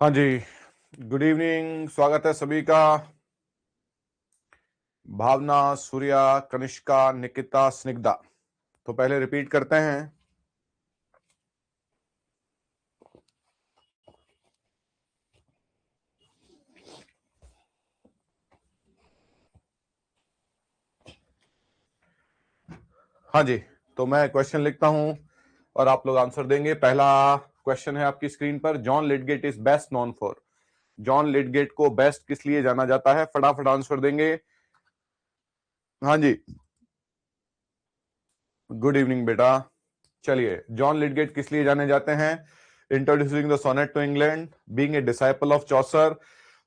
हाँ जी, good evening. स्वागत है सभी का। भावना, सूर्या, कनिष्का, निकिता, स्निग्धा। तो पहले रिपीट करते हैं। हाँ जी, तो मैं क्वेश्चन लिखता हूं और आप लोग आंसर देंगे। पहला क्वेश्चन है आपकी स्क्रीन पर। John Lydgate is best known for. John Lydgate को बेस्ट किस लिए जाना जाता है? फटाफट आंसर देंगे। हाँ जी, गुड इवनिंग बेटा। चलिए, जॉन लिटगेट किस लिए जाने जाते हैं? Introducing the sonnet to England, being a disciple of Chaucer,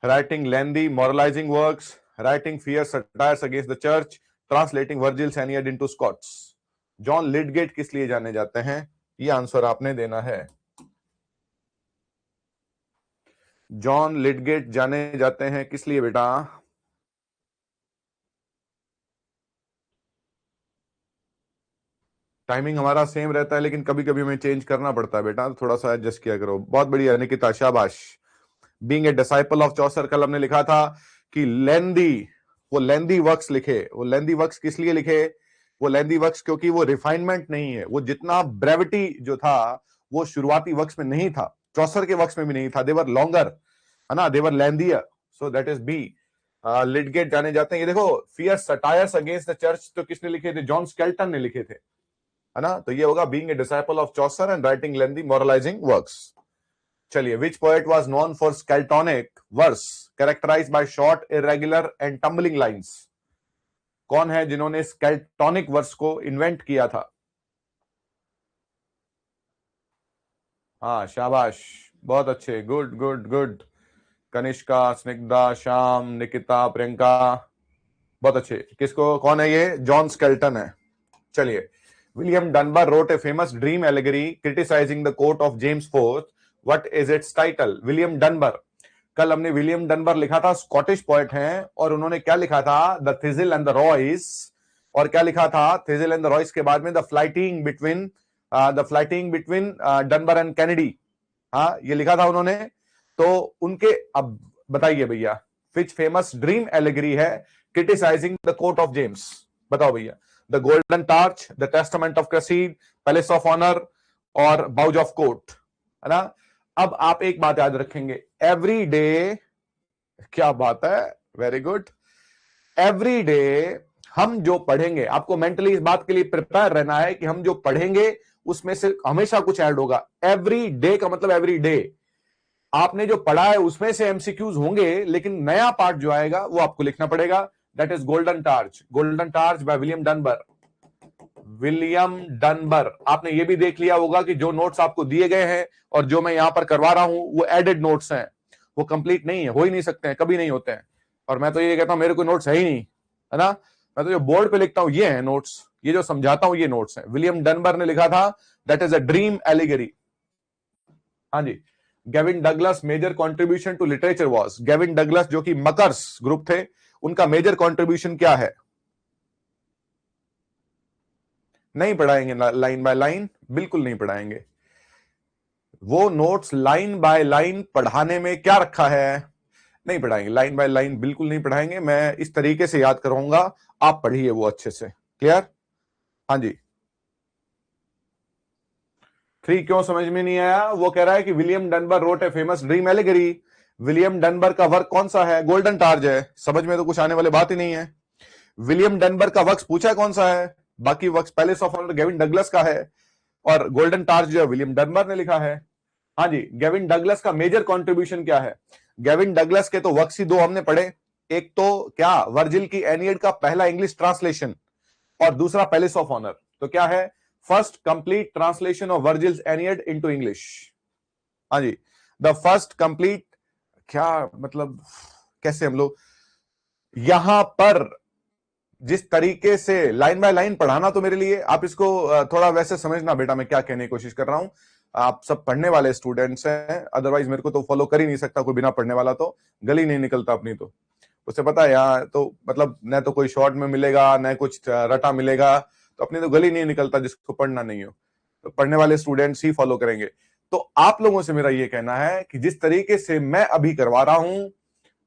writing lengthy moralising works, writing fierce satires against the church, translating Virgil's Aeneid into Scots. John Lydgate किस लिए जाने जाते हैं? ये आंसर आपने देना है। जॉन लिटगेट जाने जाते हैं किस लिए बेटा? टाइमिंग हमारा सेम रहता है, लेकिन कभी कभी हमें चेंज करना पड़ता है बेटा, तो थोड़ा सा एडजस्ट किया करो। बहुत बढ़िया निकिता, शाबाश। बीइंग ए डिसाइपल ऑफ चौसर, कल हमने लिखा था कि लेंदी, वो लेंदी वर्क्स लिखे। वो लेंदी वर्क्स किस लिए लिखे? वो लेंदी वर्क्स क्योंकि वो रिफाइनमेंट नहीं है। वो जितना ब्रेविटी जो था वो शुरुआती वर्क्स में नहीं था, चौसर के वर्क्स में भी नहीं था। देवर लॉन्गर, है ना, they were lengthier. So that is B. Lydgate जाने जाते हैं। ये देखो, fierce satires against the church तो किसने लिखे थे? जॉन स्केल्टन ने लिखे थे, है ना। तो ये होगा being a disciple of Chaucer and writing lengthy moralising works. चलिए, which poet was known for Skeltonic verse characterised by short irregular and tumbling lines? कौन है जिन्होंने स्केल्टोनिक वर्स को इन्वेंट किया था? हाँ, शाबाश, बहुत अच्छे, good good good. Kanishka, Snigdha, Shyam, Nikita, Priyanka, बहुत अच्छे। किसको, कौन है ये? जॉन स्केल्टन है। चलिए, William Dunbar wrote a famous dream allegory criticising the court of James fourth. What is its title? William Dunbar, कल हमने विलियम डनबर लिखा था, स्कॉटिश पोएट हैं, और उन्होंने क्या लिखा था? The thistle and the rose. और क्या लिखा था थिजिल एंड द रॉयस के बाद में? The flighting between Dunbar and Kennedy. हाँ, ये लिखा था उन्होंने। तो उनके, अब बताइए भैया, विच फेमस ड्रीम एलेगरी है criticising the court of James? बताओ भैया। The golden targe, the testament of Cresseid, palace of honour, और बाउज ऑफ कोर्ट, है ना। अब आप एक बात याद रखेंगे, एवरी डे, क्या बात है, वेरी गुड। एवरी डे हम जो पढ़ेंगे, आपको मेंटली इस बात के लिए प्रिपेयर रहना है कि हम जो पढ़ेंगे उसमें से हमेशा कुछ ऐड होगा। एवरी डे का मतलब एवरी डे आपने जो पढ़ा है उसमें से एमसीक्यूज होंगे, लेकिन नया पार्ट जो आएगा वो आपको लिखना पड़ेगा। That is golden torch. Golden torch by William Dunbar. William Dunbar. आपने ये भी देख लिया होगा कि जो नोट्स आपको दिए गए हैं और जो मैं यहां पर करवा रहा हूं वो एडेड नोट्स हैं, वो कंप्लीट नहीं है, हो ही नहीं सकते हैं, कभी नहीं होते हैं। और मैं तो ये कहता हूं मेरे कोई नोट्स है ही नहीं, है ना। मैं तो जो बोर्ड पे लिखता हूं ये है नोट्स, ये जो समझाता हूं ये नोट्स हैं। विलियम डनबर ने लिखा था that is a dream allegory. हाँ जी। Gavin Douglas major contribution to literature was. Gavin Douglas जो कि मकर्स ग्रुप थे, उनका मेजर कंट्रीब्यूशन क्या है? नहीं पढ़ाएंगे लाइन बाय लाइन, बिल्कुल नहीं पढ़ाएंगे। वो नोट्स लाइन बाय लाइन पढ़ाने में क्या रखा है? नहीं पढ़ाएंगे, लाइन बाय लाइन बिल्कुल नहीं पढ़ाएंगे। मैं इस तरीके से याद कराऊंगा, आप पढ़िए वो अच्छे से। क्लियर? हाँ जी। 3 क्यों समझ में नहीं आया? वो कह रहा है कि William Dunbar wrote a famous dream allegory. William Dunbar का वर्क कौन सा है? गोल्डन टार्ज है। समझ में तो कुछ आने वाली बात ही नहीं है। विलियम डनबर का वर्क पूछा कौन सा है? बाकी work palace of honour Gavin Douglas का है, और गोल्डन टार्च जो है विलियम डनबर ने लिखा है। हाँ जी। गेविन डगलस का मेजर कंट्रीब्यूशन क्या है? गेविन डगलस के तो वर्क्स ही 2 हमने पढ़े। एक तो क्या, वर्जिल की एनियड का पहला इंग्लिश ट्रांसलेशन, और दूसरा पैलेस ऑफ ऑनर। तो क्या है? First complete translation of वर्जिल्स Aeneid into English. हाँ जी। द फर्स्ट कंप्लीट, क्या मतलब, कैसे हम लोग यहां पर जिस तरीके से लाइन बाय लाइन पढ़ाना, तो मेरे लिए आप इसको थोड़ा वैसे समझना बेटा, मैं क्या कहने की कोशिश कर रहा हूं। आप सब पढ़ने वाले स्टूडेंट्स हैं, अदरवाइज मेरे को तो फॉलो कर ही नहीं सकता कोई बिना पढ़ने वाला, तो गली नहीं निकलता अपनी। तो उससे पता है यहाँ तो मतलब न तो कोई शॉर्ट में मिलेगा न कुछ रटा मिलेगा, तो अपनी तो गली नहीं निकलता जिसको पढ़ना नहीं हो। तो पढ़ने वाले स्टूडेंट्स ही फॉलो करेंगे। तो आप लोगों से मेरा यह कहना है कि जिस तरीके से मैं अभी करवा रहा हूं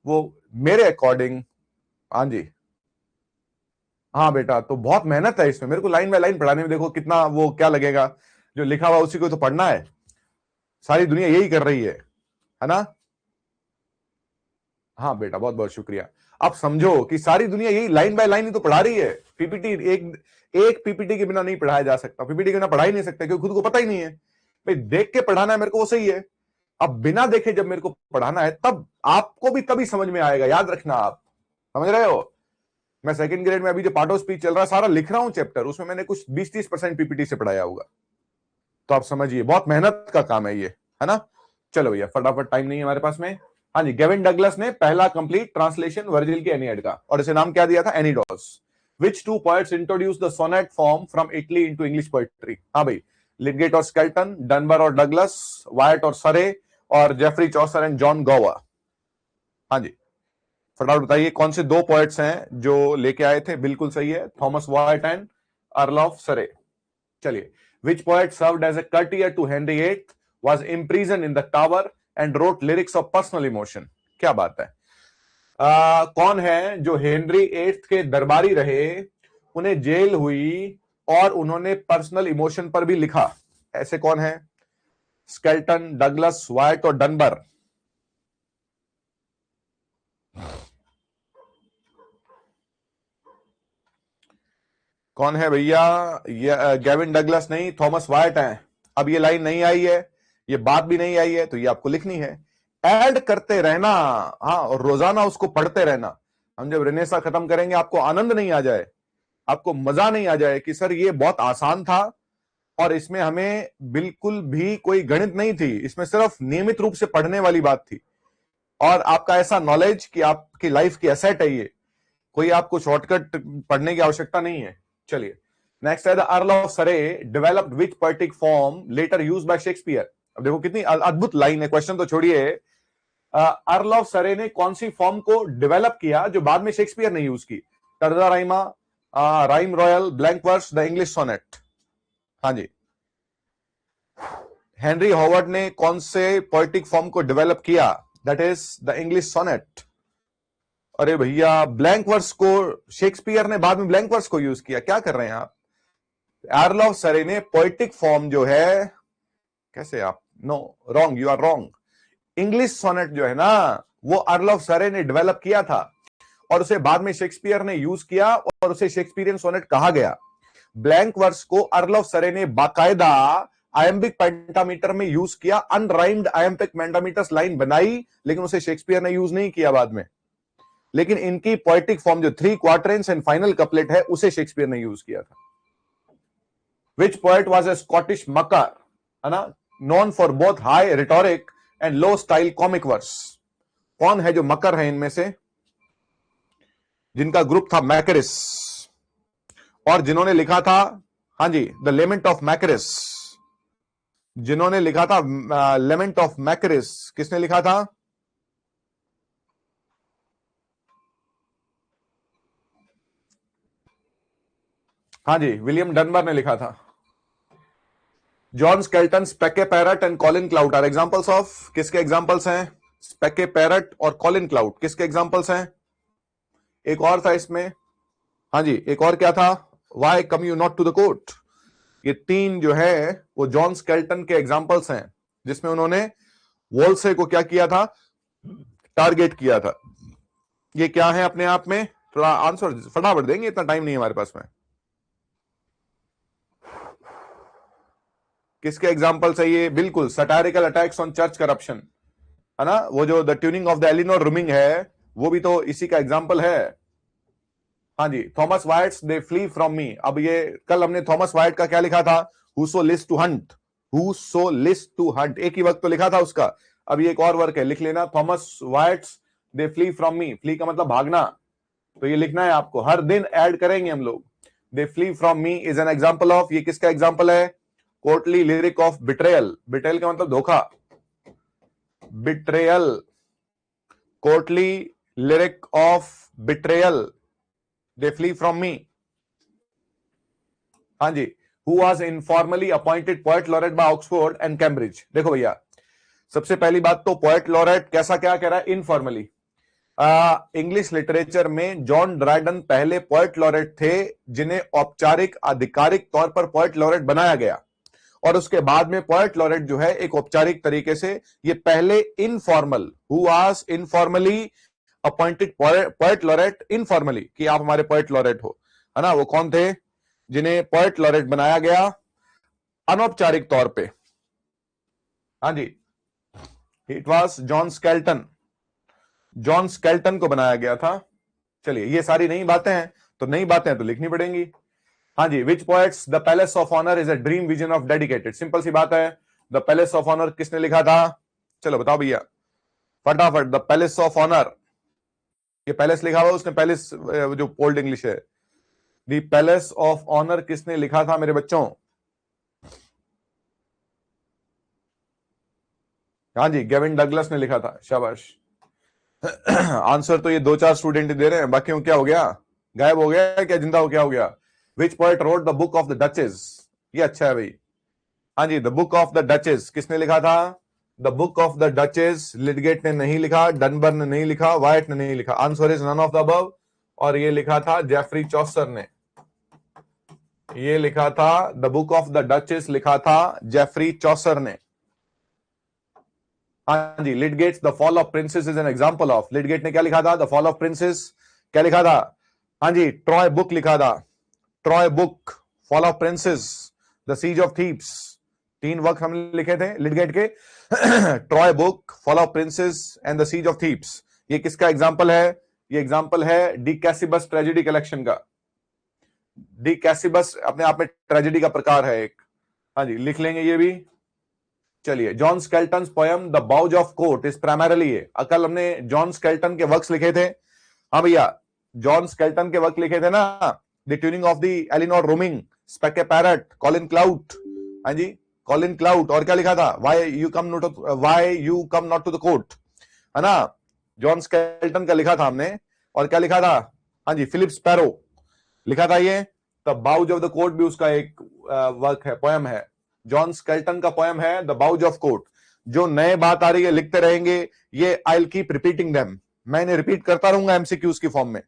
वो मेरे अकॉर्डिंग, हाँ जी, हाँ बेटा, तो बहुत मेहनत है इसमें, मेरे को लाइन बाय लाइन पढ़ाने में देखो कितना वो क्या लगेगा, जो लिखा हुआ उसी को तो पढ़ना है, सारी दुनिया यही कर रही है ना। हाँ बेटा, बहुत बहुत शुक्रिया। आप समझो कि सारी दुनिया यही लाइन बाय लाइन ही तो पढ़ा रही है। पीपीटी एक एक पीपीटी के बिना नहीं पढ़ाया जा सकता, पीपीटी के बिना पढ़ा ही नहीं सकता, क्योंकि खुद को पता ही नहीं है। भाई देख के पढ़ाना है मेरे को, वो सही है। अब बिना देखे जब मेरे को पढ़ाना है तब आपको भी तभी समझ में आएगा, याद रखना। आप समझ रहे हो? मैं सेकंड ग्रेड में अभी जो पार्ट ऑफ स्पीच चल रहा है सारा लिख रहा हूं चैप्टर, उसमें मैंने कुछ 20-30% पीपीटी से पढ़ाया होगा। तो आप समझिए बहुत मेहनत का काम है ये, है ना। चलो भैया फटाफट, टाइम नहीं है हमारे पास में। हाँ जी, गेविन डगलस ने पहला कंप्लीट ट्रांसलेशन वर्जिल के एनियड का, और इसे नाम क्या दिया था? Eneados. Which two poets introduce the sonnet form from Italy into English poetry? हाँ भाई, लिडगेट और स्केल्टन, डनबर और डगलस, वायट और सरे, और Geoffrey Chaucer and John Gower. हाँ जी, फटाफट बताइए कौन से दो पोएट्स हैं जो लेके आए थे? बिल्कुल सही है, Thomas white and earl of सरे। चलिए, which poet served as a courtier to Henry VIII, was imprisoned in the Tower and wrote lyrics of personal emotion? क्या बात है। कौन है जो हेनरी एट्थ के दरबारी रहे, उन्हें जेल हुई और उन्होंने पर्सनल इमोशन पर भी लिखा? ऐसे कौन है? स्केल्टन, डगलस, वाइट और डनबर। कौन है भैया? ये गेविन डगलस नहीं, थॉमस वाइट हैं। अब ये लाइन नहीं आई है, ये बात भी नहीं आई है, तो ये आपको लिखनी है। ऐड करते रहना, हाँ, और रोजाना उसको पढ़ते रहना। हम जब रेनेसा खत्म करेंगे आपको आनंद नहीं आ जाए, आपको मजा नहीं आ जाए कि सर ये बहुत आसान था और इसमें हमें बिल्कुल भी कोई गणित नहीं थी, इसमें सिर्फ नियमित रूप से पढ़ने वाली बात थी, और आपका ऐसा नॉलेज कि आपकी लाइफ की एसेट है ये, कोई आपको शॉर्टकट पढ़ने की आवश्यकता नहीं है। चलिए, नेक्स्ट है the earl of Surrey developed which poetic form later used by Shakespeare? अब देखो कितनी अद्भुत लाइन है, क्वेश्चन तो छोड़िए। अर्ल ऑफ सरे ने कौन सी फॉर्म को डेवलप किया जो बाद में शेक्सपियर ने यूज की? Terza rima, rhyme royal, blank verse, the English sonnet. हाँ जी, हेनरी हॉवर्ड ने कौन से पोएटिक फॉर्म को डेवलप किया? That is the English sonnet. अरे भैया, ब्लैंक वर्स को शेक्सपियर ने बाद में ब्लैंक वर्स को यूज किया, क्या कर रहे हैं आप? अर्ल ऑफ सरे ने पोएटिक फॉर्म जो है, कैसे आप, no, wrong, you are wrong. English sonnet जो है ना, वो अर्ल ऑफ सरे ने डेवलप किया था और उसे बाद में शेक्सपियर ने यूज किया और उसे शेक्सपियरियन सोनेट कहा गया। ब्लैंक वर्स को अर्ल ऑफ सरे ने बाकायदा आयम्बिक पेंटामीटर में यूज किया, अनराइम्ड आयम्बिक पेंटामीटर्स लाइन बनाई, लेकिन उसे शेक्सपियर ने यूज नहीं किया बाद में। लेकिन इनकी पोएटिक फॉर्म जो 3 क्वार्टरेंस एंड फाइनल कपलेट है, उसे शेक्सपियर ने यूज किया था। Which poet was a Scottish makar, है ना, known for both high rhetoric and low style comic verse? कौन है जो मकर है इनमें से, जिनका ग्रुप था मैकरिस, और जिन्होंने लिखा था, हाँ जी, द लेमेंट ऑफ मैकरिस? जिन्होंने लिखा था लेमेंट ऑफ मैकरिस, किसने लिखा था? हाँ जी, विलियम डनबर ने लिखा था। John Skelton, Speke Parrot and Colin Clout are examples of, किसके एग्जांपल्स हैं? स्पेके पैरट और कॉलिन क्लाउड किसके एग्जांपल्स हैं? एक और था इसमें, हाँ जी, एक और क्या था? Why come you not to the court? ये 3 जो है वो जॉन स्केल्टन के एग्जांपल्स हैं, जिसमें उन्होंने वोल्से को क्या किया था? टारगेट किया था। ये क्या है अपने आप में? थोड़ा आंसर फटाफट देंगे, इतना टाइम नहीं है हमारे पास में। किसके एग्जांपल है ये? बिल्कुल, satirical attacks on church corruption, है ना। वो जो the tunning of the Elinor Rumming है, वो भी तो इसी का एग्जांपल है। हाँ जी, Thomas Wyatt's they flee from me. अब ये कल हमने थॉमस वाइट का क्या लिखा था? Whoso list to hunt, whoso list to hunt, एक ही वक्त तो लिखा था उसका। अब ये एक और वर्क है, लिख लेना, Thomas Wyatt's they flee from me. Flee का मतलब भागना, तो ये लिखना है आपको, हर दिन ऐड करेंगे हम लोग। They flee from me is an example of, ये किसका एग्जांपल है? Courtly lyric of betrayal. Betrayal का मतलब धोखा, betrayal, courtly lyric of betrayal, they flee from me. हाँ जी, who was informally appointed poet laureate by Oxford and Cambridge. देखो भैया, सबसे पहली बात तो पोएट लॉरेट कैसा क्या कह रहा है, इनफॉर्मली। इंग्लिश लिटरेचर में जॉन ड्राइडन पहले पोएट लॉरेट थे जिन्हें औपचारिक आधिकारिक तौर पर पोएट लॉरेट बनाया गया, और उसके बाद में पोएट लॉरेट जो है एक औपचारिक तरीके से, ये पहले informal, who was informally appointed poet laureate, informally कि आप हमारे पोएट लॉरेट हो, है ना, वो कौन थे जिन्हें पोएट लॉरेट बनाया गया अनौपचारिक तौर पे। हाँ जी, it was John Skelton, John Skelton को बनाया गया था। चलिए, ये सारी नई बातें हैं, तो नई बातें तो लिखनी पड़ेंगी। हाँ जी, which poets the palace of honour is a dream vision of dedicated. Simple सी बात है, द पैलेस ऑफ ऑनर किसने लिखा था, चलो बताओ भैया फटाफट। द पैलेस ऑफ ऑनर, ये पैलेस लिखा हुआ उसने, पैलेस जो ओल्ड इंग्लिश है, द पैलेस ऑफ ऑनर किसने लिखा था मेरे बच्चों। हाँ जी, गेविन डगलस ने लिखा था, शाबाश। आंसर तो ये 2-4 स्टूडेंट दे रहे हैं, बाकी क्या हो गया, गायब हो गया क्या, जिंदा हो क्या हो गया। Which poet wrote the book of the duchess, ये अच्छा है भाई। हाँ जी, the book of the duchess किसने लिखा था, the book of the duchess Lydgate ने नहीं लिखा, डनबर ने नहीं लिखा, वाइट ने नहीं लिखा। Answer is none of the above, और ये लिखा था जेफरी चौसर ने, ये लिखा था the book of the duchess, लिखा था जेफरी चौसर ने। हाँ जी, Lydgate's the fall of princes is an example of, Lydgate ने क्या लिखा था, द फॉल ऑफ प्रिंसेस, क्या लिखा था, हाँ जी, ट्रॉय बुक लिखा था, Troy book, fall of princes, the siege of Thebes, 3 work हम लिखे थे लिडगेट के। Troy book, fall of princes and the siege of Thebes. ये किसका एग्जांपल है, ये एग्जांपल है डी कैसिबस ट्रेजेडी कलेक्शन का। डी कैसिबस अपने आप में ट्रेजेडी का प्रकार है एक। हाँ जी, लिख लेंगे ये भी। चलिए, John Skelton poem the bowge of court is primarily, कल हमने जॉन स्केल्टन के वर्क्स लिखे थे। हाँ भैया, जॉन स्केल्टन के वर्क लिखे थे ना, the tunning of the Elinor Rumming, speak a parrot, Colin Clout. हाँ जी, कॉलिन क्लाउट, और क्या लिखा था, why you come not to the court, है ना, जॉन स्केल्टन का लिखा था हमने। और क्या लिखा था, हाँ जी, फिलिप स्पैरो लिखा था ये। The bowge of the court भी उसका एक वर्क है, पोयम है, जॉन स्केल्टन का पोयम है द बाउज ऑफ कोर्ट। जो नए बात आ रही है लिखते रहेंगे, ये I will keep repeating them, मैं इन्हें रिपीट करता रहूंगा एमसीक्यूज की फॉर्म में।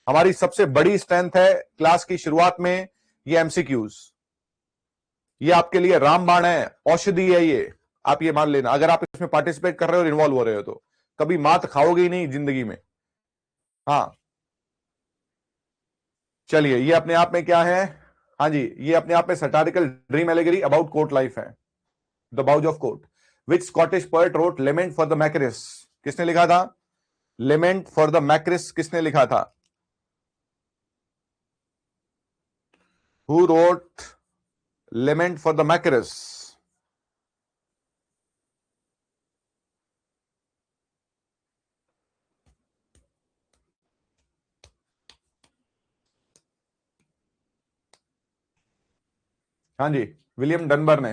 हमारी सबसे बड़ी स्ट्रेंथ है क्लास की शुरुआत में ये एमसीक्यूज, ये आपके लिए रामबाण है, औषधि है ये, आप ये मान लेना। अगर आप इसमें पार्टिसिपेट कर रहे हो और इन्वॉल्व हो रहे हो तो कभी मात खाओगे ही नहीं जिंदगी में। हाँ, चलिए, ये अपने आप में क्या है, हाँ जी, ये अपने आप में satirical dream allegory about court life है, the bowge of court. Which Scottish poet wrote lament for the makaris, किसने लिखा था, लेमेंट फॉर द मैक्रिस किसने लिखा था, who wrote lament for the makaris. हाँ जी, विलियम डनबर ने।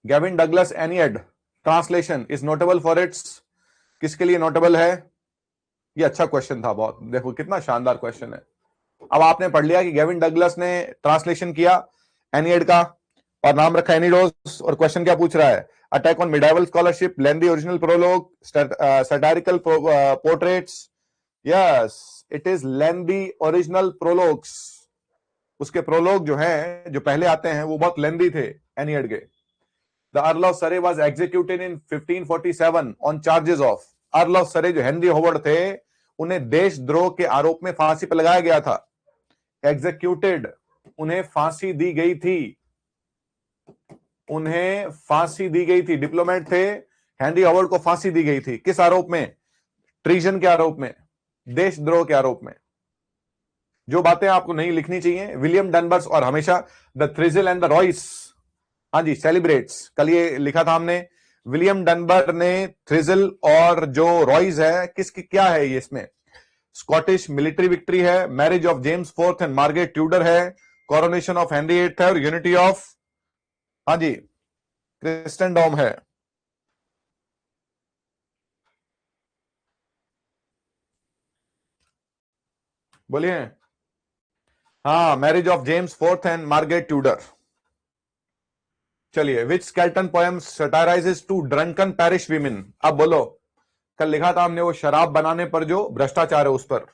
Gavin Douglas Aeneid translation is notable for its, किसके लिए नोटेबल है, ये अच्छा क्वेश्चन था बहुत, देखो कितना शानदार क्वेश्चन है। अब आपने पढ़ लिया कि गैविन डगलस ने ट्रांसलेशन किया एनियड का, और नाम रखा एनिडोस, और क्वेश्चन क्या पूछ रहा है, attack on medieval scholarship, lengthy original prologue, satirical portraits. Yes, it is lengthy original prologues. उसके प्रोलॉग जो हैं, जो पहले आते हैं, वो बहुत लेंदी थे एनियड के। द अर्ल ऑफ सरे was executed in 1547 on charges of, earl of सरे जो हेनरी होवर्ड थे, उन्हें देशद्रोह के आरोप में फांसी पर लगाया गया था। एग्जीक्यूटेड, उन्हें फांसी दी गई थी, उन्हें फांसी दी गई थी, डिप्लोमेट थे, हेनरी हॉवर्ड को फांसी दी गई थी, किस आरोप में, ट्रीजन के आरोप में, देशद्रोह के आरोप में। जो बातें आपको नहीं लिखनी चाहिए, विलियम डनबर्स, और हमेशा द थ्रिजल एंड द रॉयस, हाँ जी, सेलिब्रेट्स, कल ये लिखा था हमने, विलियम डनबर ने थ्रिजल और जो रॉयस है, किसकी क्या है ये, इसमें स्कॉटिश मिलिट्री विक्ट्री है, marriage of James fourth and Margaret Tudor है, कोरोनेशन ऑफ हेनरी एट है, और यूनिटी ऑफ, हाँ जी, क्रिस्टेंडोम है। बोलिए, हाँ, marriage of James fourth and Margaret Tudor. चलिए, which Skelton poem satirises two drunken parish women. अब बोलो, कल लिखा था हमने वो शराब बनाने पर जो भ्रष्टाचार है उस पर।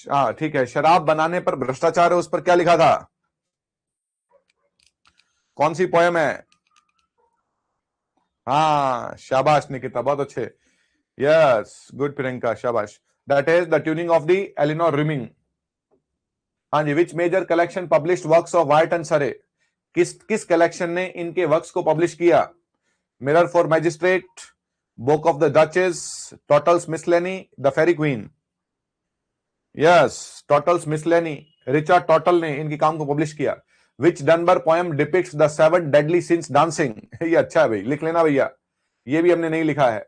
हाँ ठीक है, शराब बनाने पर भ्रष्टाचार है उस पर क्या लिखा था? कौन सी पोएम है? हाँ शाबाश निकिता, बहुत अच्छे। यस गुड प्रियंका, शाबाश। That is the tunning of the Eleanor Rumming. हाँ जी, which major collection published works of Wyatt and Surrey. किस किस कलेक्शन ने इनके वर्क्स को पब्लिश किया? Mirror for magistrates, book of the duchess, Tottel's miscellany, the fairy queen. Yes, Tottel's miscellany, Richard Tottel ने इनके काम को पब्लिश किया। Which Dunbar poem depicts the 7 deadly sins dancing. ये अच्छा है भाई, लिख लेना भैया, ये भी हमने नहीं लिखा है,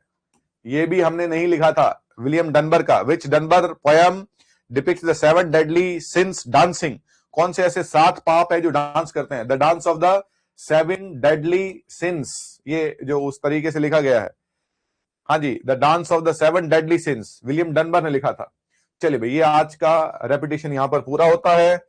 ये भी हमने नहीं लिखा था, विलियम डनबर का। Which Dunbar poem depicts the 7 deadly sins dancing. कौन से ऐसे 7 पाप है जो डांस करते हैं? The dance of the 7 deadly sins, ये जो उस तरीके से लिखा गया है। हाँ जी, the dance of the 7 deadly sins, William Dunbar ने लिखा था। चलिए भाई, ये आज का रेपिटेशन यहां पर पूरा होता है।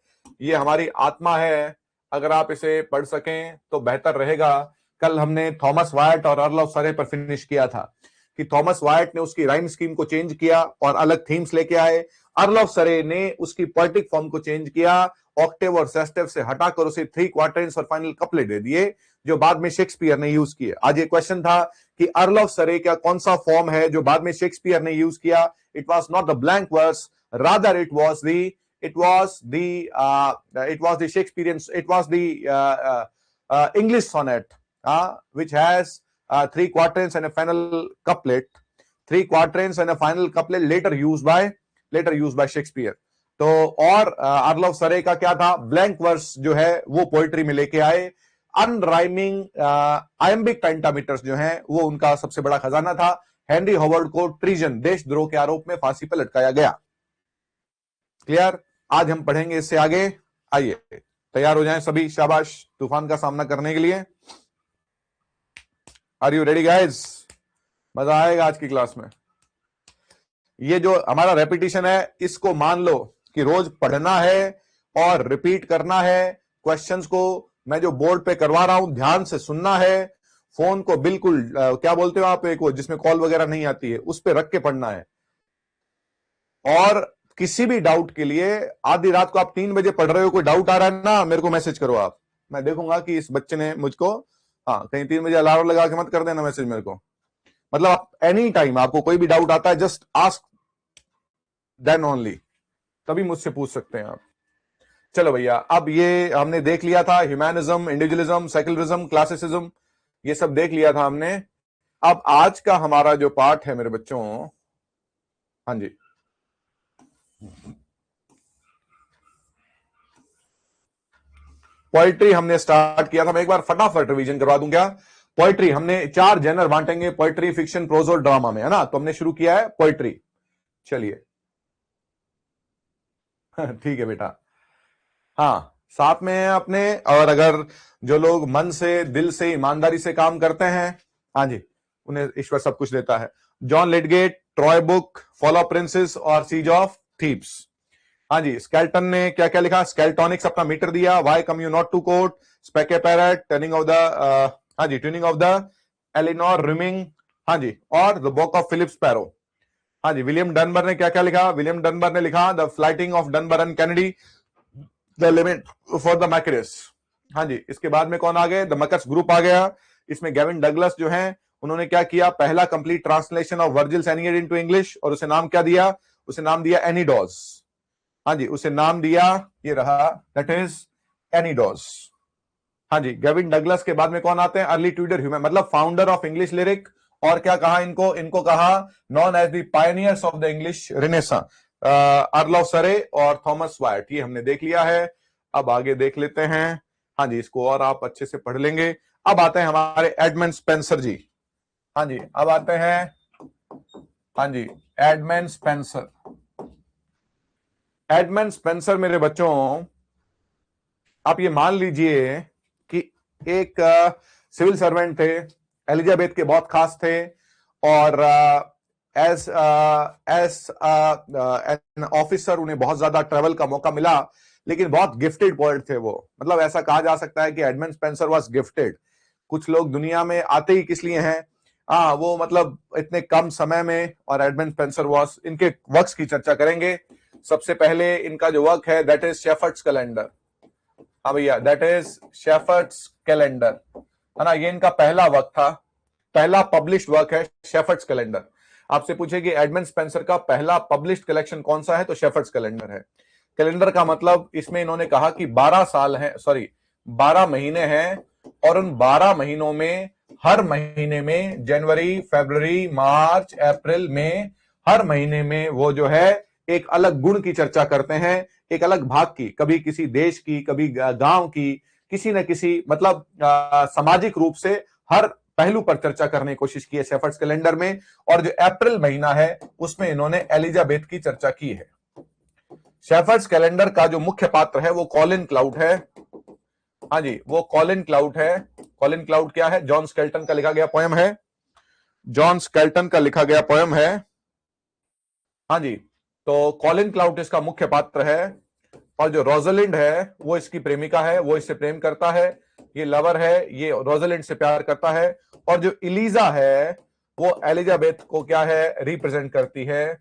ये हमारी आत्मा है, अगर आप इसे पढ़ सकें तो बेहतर रहेगा। कल हमने थॉमस वाइट और अर्ल ऑफ सरे पर फिनिश किया था कि थॉमस वाइट ने उसकी राइम स्कीम को चेंज किया और अलग थीम्स लेके आए। अर्ल ऑफ सरे ने उसकी पोएटिक फॉर्म को चेंज किया, ऑक्टेव और सेस्टेव से हटाकर उसे 3 क्वार्टर्स और फाइनल कपलेट दे दिए, जो बाद में शेक्सपियर ने यूज किए। आज ये क्वेश्चन था कि अर्ल ऑफ सरे का कौन सा फॉर्म है जो बाद में शेक्सपियर ने यूज किया। It was not the blank verse, rather it was the Shakespearean, it was the English sonnet, which has 3 quatrains and a final couplet, 3 quatrains and a final couplet later used by Shakespeare। तो और earl of सरे का क्या था? Blank verse जो है वो poetry में लेके आए। अनराइमिंग आयम्बिक पेंटामीटर्स जो हैं वो उनका सबसे बड़ा खजाना था। हेनरी हॉवर्ड को ट्रीजन, देशद्रोह के आरोप में फांसी पर लटकाया गया। क्लियर? आज हम पढ़ेंगे इससे आगे। आइए, तैयार हो जाएं सभी, शाबाश, तूफान का सामना करने के लिए। Are you ready guys? मजा आएगा आज की क्लास में। ये जो हमारा रेपिटेशन है, इसको मान लो कि रोज पढ़ना है और रिपीट करना है। क्वेश्चंस को मैं जो बोर्ड पे करवा रहा हूं ध्यान से सुनना है। फोन को बिल्कुल क्या बोलते हो आप, एक वो जिसमें कॉल वगैरह नहीं आती है, उस पे रख के पढ़ना है। और किसी भी डाउट के लिए आधी रात को आप 3 बजे पढ़ रहे हो, कोई डाउट आ रहा है ना, मेरे को मैसेज करो आप, मैं देखूंगा कि इस बच्चे ने मुझको, हाँ कहीं 3 बजे अलार्म लगा के मत कर देना मैसेज मेरे को। मतलब आप एनी टाइम आपको कोई भी डाउट आता है, जस्ट आस्क देन ओनली, तभी मुझसे पूछ सकते हैं आप। चलो भैया, अब ये हमने देख लिया था, ह्यूमैनिज्म, इंडिविजुअलिज्म, सेक्युलरिज्म, क्लासिसिज्म, ये सब देख लिया था हमने। अब आज का हमारा जो पार्ट है मेरे बच्चों, हाँ जी, पोइट्री हमने स्टार्ट किया था। मैं एक बार फटाफट रिवीजन करवा दूं क्या? पोइट्री हमने 4 जनर बांटेंगे, पोइट्री, फिक्शन, प्रोज और ड्रामा में, है ना? तो हमने शुरू किया है पोइट्री। चलिए ठीक है बेटा, हाँ साथ में है अपने। और अगर जो लोग मन से, दिल से, ईमानदारी से काम करते हैं, हाँ जी, उन्हें ईश्वर सब कुछ देता है। John Lydgate, Troy book, fall of princes और सीज ऑफ थीव्स। हाँ जी, स्केल्टन ने क्या क्या लिखा? स्केल्टोनिक्स अपना मीटर दिया, why come you not to court, Speke Parrot, turning of the, हाँ जी, tunning of the Eleanor Rumming, हाँ जी, और the book of Philip Sparrow. हाँ जी, विलियम डनबर ने क्या क्या लिखा? विलियम डनबर ने लिखा the flyting of Dunbar and Kennedy, the lament for the Makaris. हाँ जी, इसके बाद में कौन आ गए? द मकर्स ग्रुप आ गया। इसमें गेविन डगलस जो है, उन्होंने क्या किया? पहला complete translation of वर्जिल्स Aeneid into English, और उसे नाम क्या दिया? उसे नाम दिया एनीडॉस। हाँ जी, उसे नाम दिया, ये रहा, दैट इज एनीडॉस। हाँ जी, गेविन डगलस के बाद में कौन आते हैं? अर्ली ट्यूडर ह्यूमन, मतलब फाउंडर ऑफ इंग्लिश लिरिक। और क्या कहा इनको? इनको कहा known as the pioneers of the English renaissance, earl of Surrey और थॉमस वाइट। ये हमने देख लिया है। अब आगे देख लेते हैं। हाँ जी, इसको और आप अच्छे से पढ़ लेंगे। अब आते हैं हमारे एडमंड स्पेंसर जी। हाँ जी, अब आते हैं, हाँ जी, एडमंड स्पेंसर। एडमंड स्पेंसर मेरे बच्चों, आप ये मान लीजिए कि एक सिविल सर्वेंट थे, एलिजाबेथ के बहुत खास थे, और एज एन ऑफिसर उन्हें बहुत ज्यादा ट्रेवल का मौका मिला, लेकिन बहुत गिफ्टेड पोएट थे वो। मतलब ऐसा कहा जा सकता है कि एडमंड स्पेंसर वाज गिफ्टेड। कुछ लोग दुनिया में आते ही किस लिए हैं, वो मतलब इतने कम समय में, और एडमंड स्पेंसर वाज, इनके वर्क्स की चर्चा करेंगे। सबसे पहले इनका जो वर्क है दैट इज शेफर्ड्स कैलेंडर। हाँ भैया, दैट इज शेफर्ड्स कैलेंडर, है ना। ये इनका पहला वर्क था, पहला पब्लिश्ड वर्क है शेफर्ड्स कैलेंडर। आपसे पूछे कि एडमंड स्पेंसर का पहला पब्लिश्ड कलेक्शन कौन सा है, तो शेफर्ड्स कैलेंडर है। कैलेंडर का मतलब, इसमें इन्होंने कहा कि 12 साल है, सॉरी 12 महीने हैं, और उन 12 महीनों में हर महीने में जनवरी, फरवरी, मार्च, अप्रैल में, हर महीने में वो जो है एक अलग गुण की चर्चा करते हैं, एक अलग भाग की, कभी किसी देश की, कभी गांव की, किसी न किसी मतलब सामाजिक रूप से हर पहलू पर चर्चा करने की कोशिश की है शेफर्ड्स कैलेंडर में। और जो अप्रैल महीना है उसमें इन्होंने एलिजाबेथ की चर्चा की है। शेफर्ड्स कैलेंडर का जो मुख्य पात्र है वो कॉलिन क्लाउड है। हाँ जी, वो कॉलिन क्लाउड है। कॉलिन क्लाउड क्या है, जॉन स्केल्टन का लिखा गया पोयम है, जॉन स्केल्टन का लिखा गया पोयम है। हाँ जी, तो कॉलिन क्लाउड इसका मुख्य पात्र है, और जो रोजलिंड है वो इसकी प्रेमिका है, वो इससे प्रेम करता है, ये लवर है, ये रोजलिंड से प्यार करता है। और जो इलीजा है वो एलिजाबेथ को क्या है, रिप्रेजेंट करती है।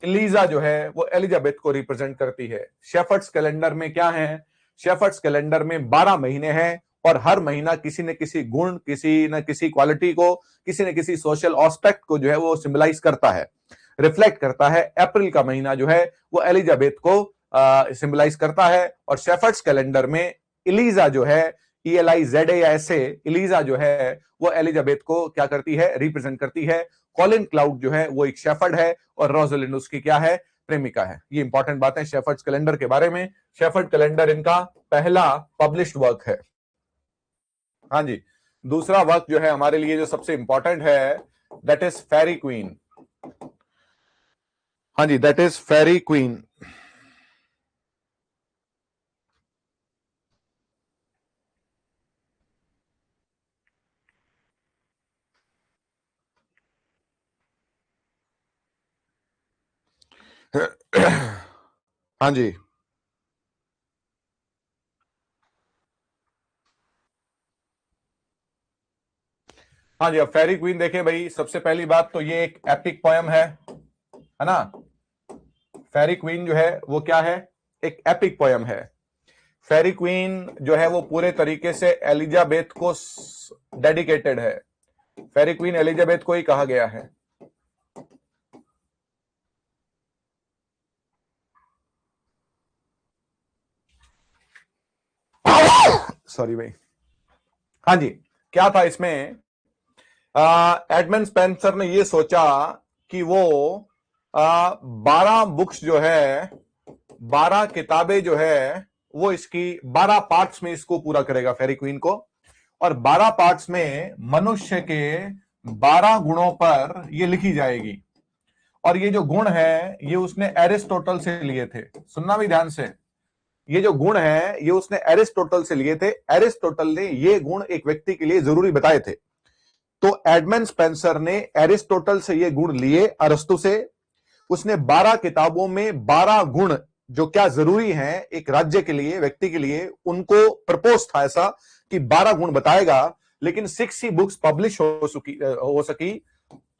इलीजा जो है वो एलिजाबेथ को रिप्रेजेंट करती है। शेफर्ड्स कैलेंडर में क्या है, शेफर्ड्स कैलेंडर में 12 महीने हैं, और हर महीना किसी न किसी गुण, किसी न किसी क्वालिटी को, किसी न किसी सोशल एस्पेक्ट को जो है वो सिंबलाइज करता है, रिफ्लेक्ट करता है। अप्रैल का महीना जो है वो एलिजाबेथ को सिंबलाइज करता है। और शेफर्ड्स कैलेंडर में इलीजा जो है, ELIZA, इलीजा जो है वो एलिजाबेथ को क्या करती है, रिप्रेजेंट करती है। कॉलिन क्लाउड जो है वो एक शेफर्ड है, और रोजलिंड उसकी क्या है, प्रेमिका है। ये इंपॉर्टेंट बातें शेफर्ड्स कैलेंडर के बारे में। शेफर्ड कैलेंडर इनका पहला पब्लिश्ड वर्क है। हाँ जी, दूसरा वर्क जो है हमारे लिए जो सबसे इंपॉर्टेंट है दैट इज फेरी क्वीन। हाँ जी, दैट इज फेरी क्वीन। हाँ जी, हाँ जी। अब फेरी क्वीन देखें भाई, सबसे पहली बात तो ये एक एपिक पोयम है ना। फेरी क्वीन जो है वो क्या है, एक एपिक पोयम है। फेरी क्वीन जो है वो पूरे तरीके से एलिजाबेथ को डेडिकेटेड है। फेरी क्वीन एलिजाबेथ को ही कहा गया है। सॉरी भाई। हाँ जी, क्या था इसमें, एडमंड स्पेंसर ने ये सोचा कि वो 12 बुक्स जो है, 12 किताबें जो है वो इसकी 12 पार्ट्स में इसको पूरा करेगा फेरी क्वीन को। और 12 पार्ट्स में मनुष्य के 12 गुणों पर ये लिखी जाएगी। और ये जो गुण है ये उसने एरिस्टोटल से लिए थे, सुनना भी ध्यान से। ये जो गुण है ये उसने एरिस्टोटल से लिए थे। एरिस्टोटल ने ये गुण एक व्यक्ति के लिए जरूरी बताए थे। तो एडमंड स्पेंसर ने एरिस्टोटल से ये गुण लिए, अरस्तु से। उसने 12 किताबों में 12 गुण जो क्या जरूरी हैं एक राज्य के लिए, व्यक्ति के लिए, उनको प्रपोज था ऐसा कि 12 गुण बताएगा। लेकिन 6 ही बुक्स पब्लिश हो सकी।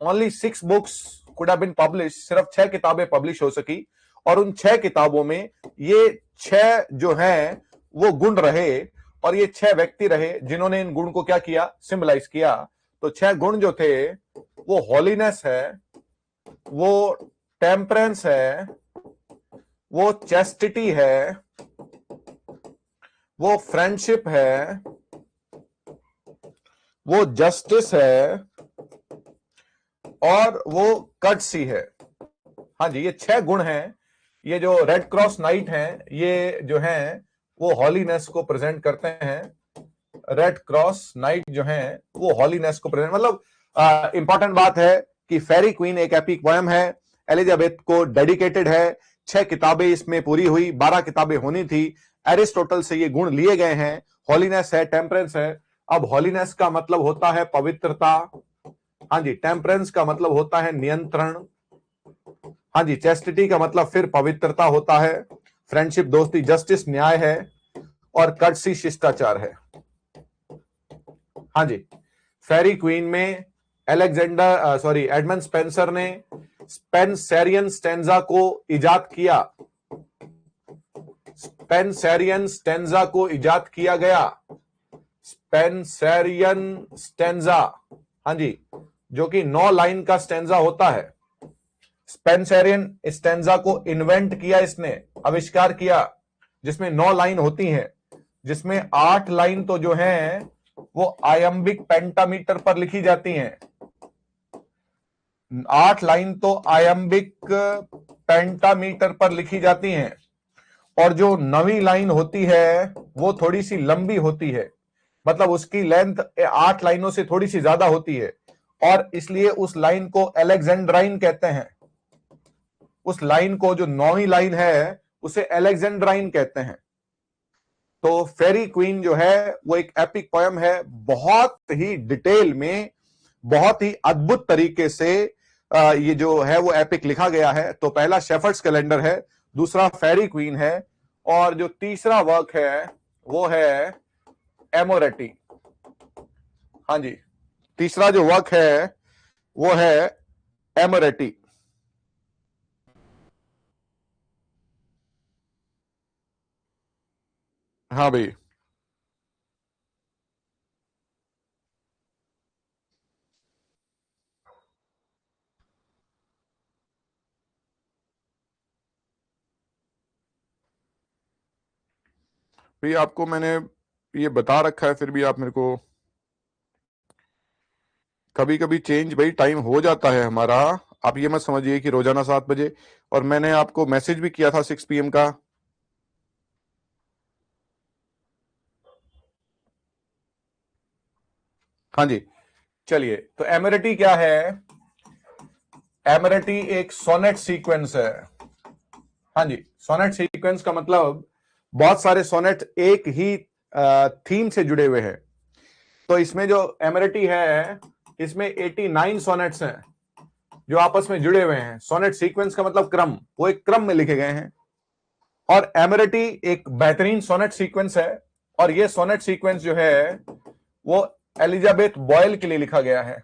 Only 6 books could have been publish, सिर्फ 6 किताबें पब्लिश हो सकी। और उन 6 किताबों में ये 6 जो हैं वो गुण रहे, और ये 6 व्यक्ति रहे जिन्होंने इन गुण को क्या किया, सिंबलाइज किया। तो 6 गुण जो थे वो हॉलीनेस है, वो टेम्परेंस है, वो चेस्टिटी है, वो फ्रेंडशिप है, वो जस्टिस है, और वो कर्टसी है। हाँ जी, ये 6 गुण हैं। ये जो रेड क्रॉस नाइट हैं ये जो हैं वो हॉलीनेस को प्रेजेंट करते हैं। रेड क्रॉस नाइट जो हैं वो हॉलीनेस को प्रेजेंट, मतलब इंपॉर्टेंट बात है कि फेरी क्वीन एक एपिक पोयम है, एलिजाबेथ को डेडिकेटेड है। 6 किताबें इसमें पूरी हुई, 12 किताबें होनी थी। एरिस्टोटल से ये गुण लिए गए हैं। हॉलीनेस है, टेम्परेंस है। अब हॉलीनेस का मतलब होता है पवित्रता, हाँ जी, टेम्परेंस का मतलब होता है नियंत्रण। हाँ जी, चेस्टिटी का मतलब फिर पवित्रता होता है। फ्रेंडशिप दोस्ती, जस्टिस न्याय है, और कर्टसी शिष्टाचार है। हाँ जी, फेरी क्वीन में एडमंड स्पेंसर ने स्पेंसरियन स्टेंजा को इजाद किया। स्पेंसरियन स्टेंजा को इजाद किया गया। स्पेंसरियन स्टेंजा, हाँ जी, जो कि 9 लाइन का स्टेंजा होता है। स्पेंसरियन स्टेंजा को इन्वेंट किया, इसने आविष्कार किया, जिसमें 9 लाइन होती हैं, जिसमें 8 लाइन तो जो है वो आयम्बिक पेंटामीटर पर लिखी जाती हैं। 8 लाइन तो आयम्बिक पेंटामीटर पर लिखी जाती हैं, और जो 9वीं लाइन होती है वो थोड़ी सी लंबी होती है, मतलब उसकी लेंथ 8 लाइनों से थोड़ी सी ज्यादा होती है, और इसलिए उस लाइन को अलेक्जेंड्राइन कहते हैं। उस लाइन को, जो 9वीं लाइन है, उसे अलेक्जेंड्राइन कहते हैं। तो फेरी क्वीन जो है वो एक एपिक पोयम है, बहुत ही डिटेल में, बहुत ही अद्भुत तरीके से ये जो है वो एपिक लिखा गया है। तो पहला शेफर्ड्स कैलेंडर है, दूसरा फेरी क्वीन है, और जो तीसरा वर्क है वो है एमोरेटी। हाँ जी, तीसरा जो वर्क है वो है एमोरेटी। हाँ भाई, भाई आपको मैंने ये बता रखा है, फिर भी आप मेरे को, कभी कभी चेंज भाई टाइम हो जाता है हमारा। आप ये मत समझिए कि रोजाना 7 बजे, और मैंने आपको मैसेज भी किया था 6 PM का। हाँ जी, चलिए, तो एमरेटी क्या है? एमरेटी एक सोनेट सीक्वेंस है। हाँ जी, सोनेट सीक्वेंस का मतलब बहुत सारे सोनेट एक ही थीम से जुड़े हुए हैं। तो इसमें जो एमरेटी है, इसमें 89 सोनेट्स हैं जो आपस में जुड़े हुए हैं। सोनेट सीक्वेंस का मतलब क्रम, वो एक क्रम में लिखे गए हैं। और एमरेटी एक बेहतरीन सोनेट सीक्वेंस है, और ये सोनेट सीक्वेंस जो है वो एलिजाबेथ बॉयल के लिए लिखा गया है।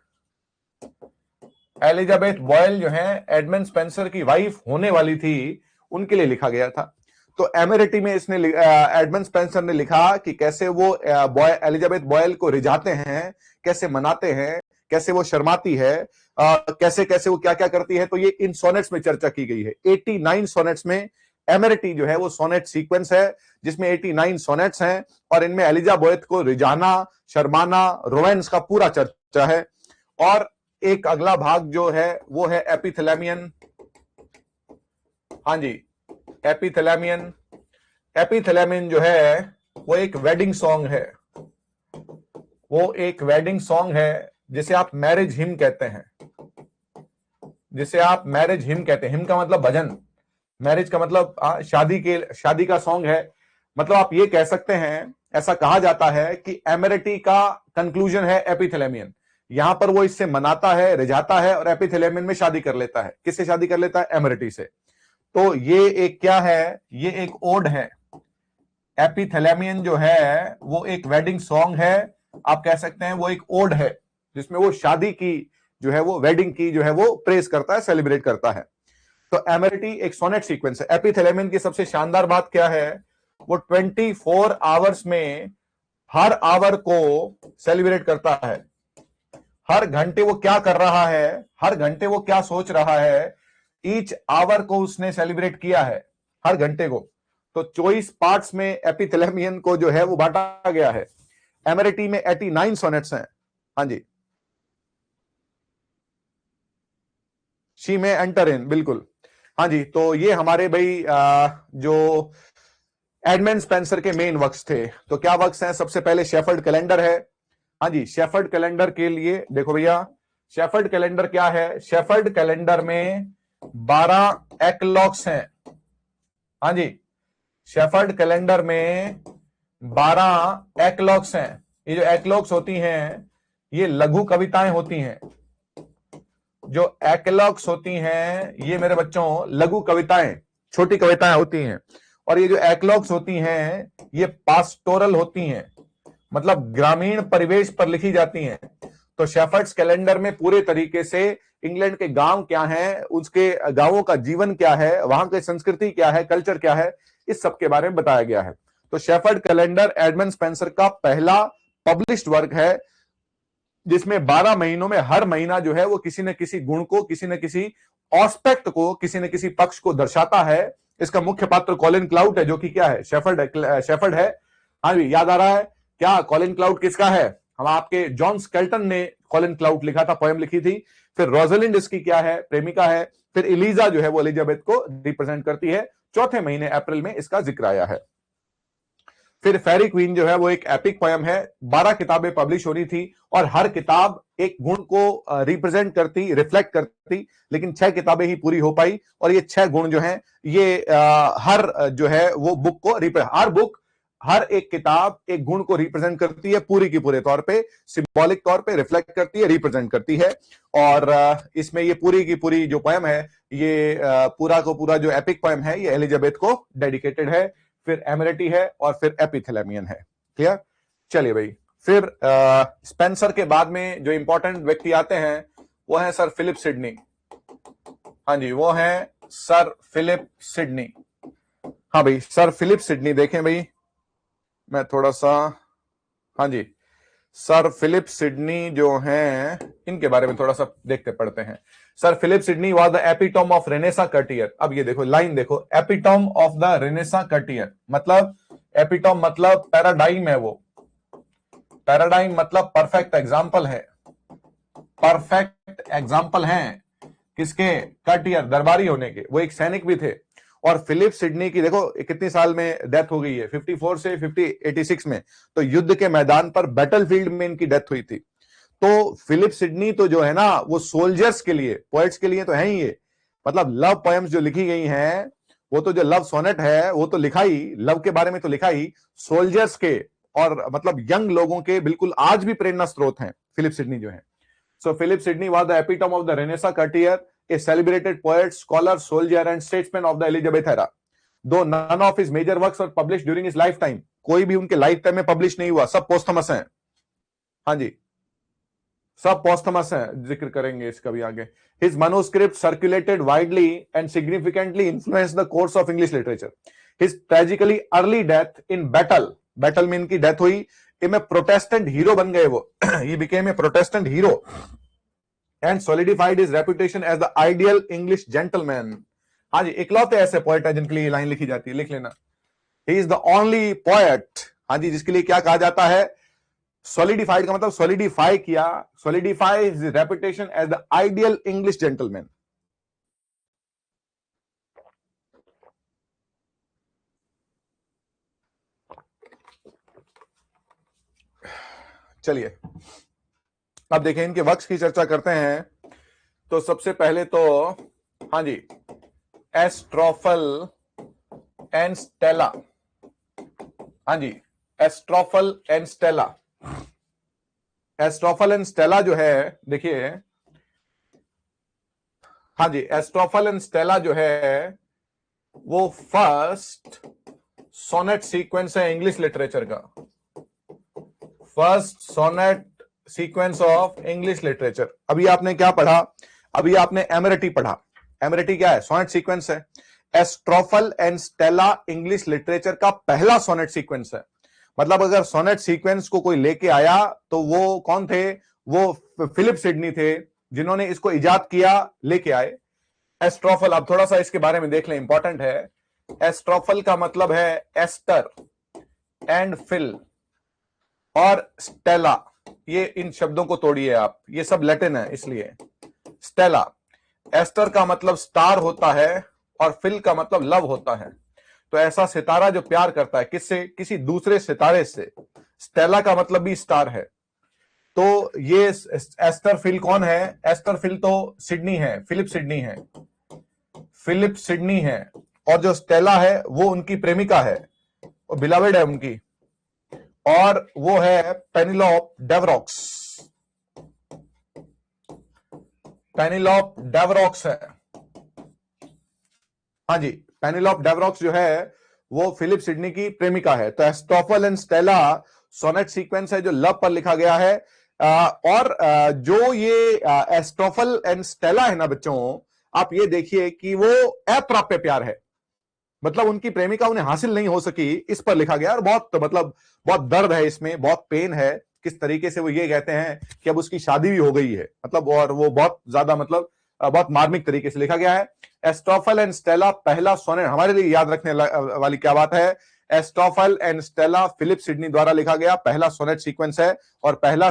एलिजाबेथ बॉयल जो है एडमंड स्पेंसर की वाइफ होने वाली थी, उनके लिए लिखा गया था। तो एमरेटी में इसने एडमंड स्पेंसर ने लिखा कि कैसे वो एलिजाबेथ बॉयल को रिझाते हैं, कैसे मनाते हैं, कैसे वो शर्माती है, कैसे कैसे वो क्या क्या करती है। तो ये इन सोनेट्स में चर्चा की गई है। 89 सोनेट्स में एमरेटी जो है वो सोनेट सीक्वेंस है, जिसमें 89 सोनेट्स हैं, और इनमें एलिजाबेथ को रिझाना, शर्माना, रोमांस का पूरा चर्चा है। और एक अगला भाग जो है वो है एपिथेलेमियन। हाँ जी, एपिथेलेमियन। एपिथेलेमियन जो है वो एक वेडिंग सॉन्ग है। वो एक वेडिंग सॉन्ग है जिसे आप मैरिज हिम कहते हैं। जिसे आप मैरिज हिम कहते हैं। हिम का मतलब भजन, मैरिज का मतलब शादी का सॉन्ग है। मतलब आप ये कह सकते हैं, ऐसा कहा जाता है कि एमरेटी का कंक्लूजन है एपिथेलेमियन। यहां पर वो इससे मनाता है, रिझाता है, और एपिथेलेमियन में शादी कर लेता है। किससे शादी कर लेता है? एमरेटी से। तो ये एक क्या है? ये एक ओड है। एपिथेलेमियन जो है वो एक वेडिंग सॉन्ग है, आप कह सकते हैं वो एक ओड है, जिसमें वो शादी की जो है वो, वेडिंग की जो है वो प्रेज करता है, सेलिब्रेट करता है। तो एमरेटी एक सोनेट सीक्वेंस है। एपिथेलेमियन की सबसे शानदार बात क्या है? वो 24 आवर्स में हर आवर को सेलिब्रेट करता है। हर घंटे वो क्या कर रहा है, हर घंटे वो क्या सोच रहा है, ईच आवर को उसने सेलिब्रेट किया है, हर घंटे को। तो 24 पार्ट्स में एपिथेलेमियन को जो है वो बांटा गया है। एमरेटी में 89 सोनेट्स हैं। हाँ जी, शी में एंटर इन, बिल्कुल। हाँ जी, तो ये हमारे भाई जो एडमंड स्पेंसर के मेन वर्क्स थे। तो क्या वर्क्स हैं? सबसे पहले शेफर्ड कैलेंडर है। हाँ जी, शेफर्ड कैलेंडर के लिए देखो भैया, शेफर्ड कैलेंडर क्या है? शेफर्ड कैलेंडर में 12 एक्लॉक्स हैं। हाँ जी, शेफर्ड कैलेंडर में 12 एक्लॉक्स हैं। ये जो एक्लॉक्स होती हैं, ये लघु कविताएं होती हैं। जो एक्लॉग्स होती हैं ये मेरे बच्चों लघु कविताएं, छोटी कविताएं होती हैं, और ये जो एक्लॉग्स होती हैं ये पास्टोरल होती हैं, मतलब ग्रामीण परिवेश पर लिखी जाती हैं। तो शेफर्ड्स कैलेंडर में पूरे तरीके से इंग्लैंड के गांव क्या हैं, उसके गांवों का जीवन क्या है, वहां की संस्कृति क्या है, कल्चर क्या है, इस सब के बारे में बताया गया है। तो शेफर्ड कैलेंडर एडमंड स्पेंसर का पहला पब्लिश्ड वर्क है, जिसमें 12 महीनों में हर महीना जो है वो किसी न किसी गुण को, किसी न किसी ऑस्पेक्ट को, किसी न किसी पक्ष को दर्शाता है। इसका मुख्य पात्र कॉलिन क्लाउड है, जो कि क्या है, शेफर्ड है। हाँ भी याद आ रहा है क्या, कॉलिन क्लाउड किसका है? हम आपके जॉन स्केल्टन ने कॉलिन क्लाउड लिखा था, पोएम लिखी थी। फिर रोजलिंड इसकी क्या है, प्रेमिका है। फिर एलिजा जो है वो एलिजाबेथ को रिप्रेजेंट करती है। चौथे महीने अप्रैल में इसका जिक्र आया है। फिर फेरी क्वीन जो है वो एक एपिक पोयम है, 12 किताबें पब्लिश हो रही थी और हर किताब एक गुण को रिप्रेजेंट करती, रिफ्लेक्ट करती, लेकिन 6 किताबें ही पूरी हो पाई। और ये 6 गुण जो हैं ये हर जो है वो बुक को हर बुक, हर एक किताब एक गुण को रिप्रेजेंट करती है, पूरी की पूरे तौर पे, सिंबॉलिक तौर पे रिफ्लेक्ट करती है, रिप्रेजेंट करती है। और इसमें ये पूरी की पूरी जो पोयम है, ये पूरा को पूरा जो एपिक पोयम है ये एलिजाबेथ को डेडिकेटेड है। फिर एमरेटी है और फिर एपिथेलेमियन है। क्लियर? चलिए भाई, फिर स्पेंसर के बाद में जो इंपॉर्टेंट व्यक्ति आते हैं वो है सर फिलिप सिडनी। हाँ जी, वो है सर फिलिप सिडनी। हाँ भाई, सर फिलिप सिडनी देखें भाई, मैं थोड़ा सा, हाँ जी, सर फिलिप सिडनी जो हैं इनके बारे में थोड़ा सा देखते पढ़ते हैं। Sir Philip Sidney was the epitome of Renaissance courtier. अब ये देखो लाइन देखो, epitome of the Renaissance courtier, मतलब एपिटोम मतलब पैराडाइम है, वो पैराडाइम मतलब परफेक्ट एग्जाम्पल है, परफेक्ट एग्जाम्पल हैं किसके, कर्टियर, दरबारी होने के। वो एक सैनिक भी थे। और फिलिप सिडनी की देखो कितनी साल में डेथ हो गई है, 54 से 86 में, तो युद्ध के मैदान पर बैटलफील्ड में इनकी डेथ हुई थी। तो फिलिप सिडनी तो जो है ना वो सोल्जर्स के लिए, पोएट्स के लिए तो है ही ये, मतलब लव पोएम्स जो लिखी गई हैं, वो तो जो लव सोनेट है वो तो लिखा ही, लव के बारे में तो लिखा ही, सोल्जर्स के और मतलब यंग लोगों के बिल्कुल आज भी प्रेरणा स्रोत हैं फिलिप सिडनी जो है। So Philip Sidney was the epitome of the Renaissance courtier, a celebrated poet, scholar, soldier and statesman of the Elizabeth era. Though none of his major works were published during his lifetime, कोई भी उनके life time में publish नहीं हुआ, सब पोस्थमस हैं। हाँ जी, सब पोस्थमस हैं, जिक्र करेंगे इसका भी आगे। His manuscript circulated widely and significantly influenced the course of English literature. His tragically early death in battle में इनकी डेथ हुई, में प्रोटेस्टेंट हीरो बन गए वो he became a Protestant hero and solidified his reputation as the ideal English gentleman. हाँ जी, इकलौते ऐसे पोएट हैं जिनके लिए लाइन लिखी जाती है, लिख लेना। He is the only poet, हाँ जी, जिसके लिए क्या कहा जाता है, solidified का मतलब solidify किया, solidify his reputation as the ideal English gentleman. चलिए अब देखें इनके वर्क्स की चर्चा करते हैं। तो सबसे पहले तो हाँ जी, एस्ट्रोफल एंड स्टेला, हाँ जी, Astrophel and Stella. एस्ट्रोफल and Stella जो है, देखिए, हाँ जी, एस्ट्रोफल एंड स्टेला जो है वो फर्स्ट सोनेट सीक्वेंस है इंग्लिश लिटरेचर का, first sonnet sequence of English literature. अभी आपने क्या पढ़ा, अभी आपने एमरेटी पढ़ा। एमरेटी क्या है, सोनेट सीक्वेंस है। एस्ट्रोफल एंड स्टेला इंग्लिश लिटरेचर का पहला सोनेट सीक्वेंस है। मतलब अगर सोनेट सीक्वेंस को कोई लेके आया तो वो कौन थे, वो फिलिप सिडनी थे, जिन्होंने इसको इजाद किया, लेके आए। एस्ट्रोफल, अब थोड़ा सा इसके बारे में देख लें, इंपॉर्टेंट है। एस्ट्रोफल का मतलब है एस्टर एंड फिल, और स्टेला, ये इन शब्दों को तोड़िए आप, ये सब लैटिन है इसलिए। स्टेला, एस्टर का मतलब स्टार होता है और फिल का मतलब लव होता है। तो ऐसा सितारा जो प्यार करता है किससे, किसी दूसरे सितारे से। स्टेला का मतलब भी स्टार है। तो ये एस्टर फिल कौन है, एस्टर फिल तो सिडनी है, फिलिप सिडनी है, फिलिप सिडनी है। और जो स्टेला है वो उनकी प्रेमिका है, वो बिलावेड है उनकी, और वो है पेनिलोप डेवरॉक्स। पेनिलॉप डेवरॉक्स है। हाँ जी, पेनिलॉप डेवरॉक्स जो है वो फिलिप सिडनी की प्रेमिका है। तो एस्टोफल एंड स्टेला सोनेट सीक्वेंस है जो लव पर लिखा गया है। और जो ये एस्टोफल एंड स्टेला है ना बच्चों, आप ये देखिए कि वो अप्राप्य प्यार है, मतलब उनकी प्रेमिका उन्हें हासिल नहीं हो सकी, इस पर लिखा गया। और बहुत मतलब बहुत दर्द है इसमें, बहुत पेन है। किस तरीके से वो ये कहते हैं कि अब उसकी शादी भी हो गई है, मतलब, और वो बहुत ज्यादा मतलब बहुत मार्मिक तरीके से लिखा गया है। एस्टोफल एंड स्टेला पहला सोनेट, हमारे लिए याद रखने वाली क्या बात है, एस्टोफल एंड स्टेला फिलिप सिडनी द्वारा लिखा गया पहला सोनेट सीक्वेंस है। और पहला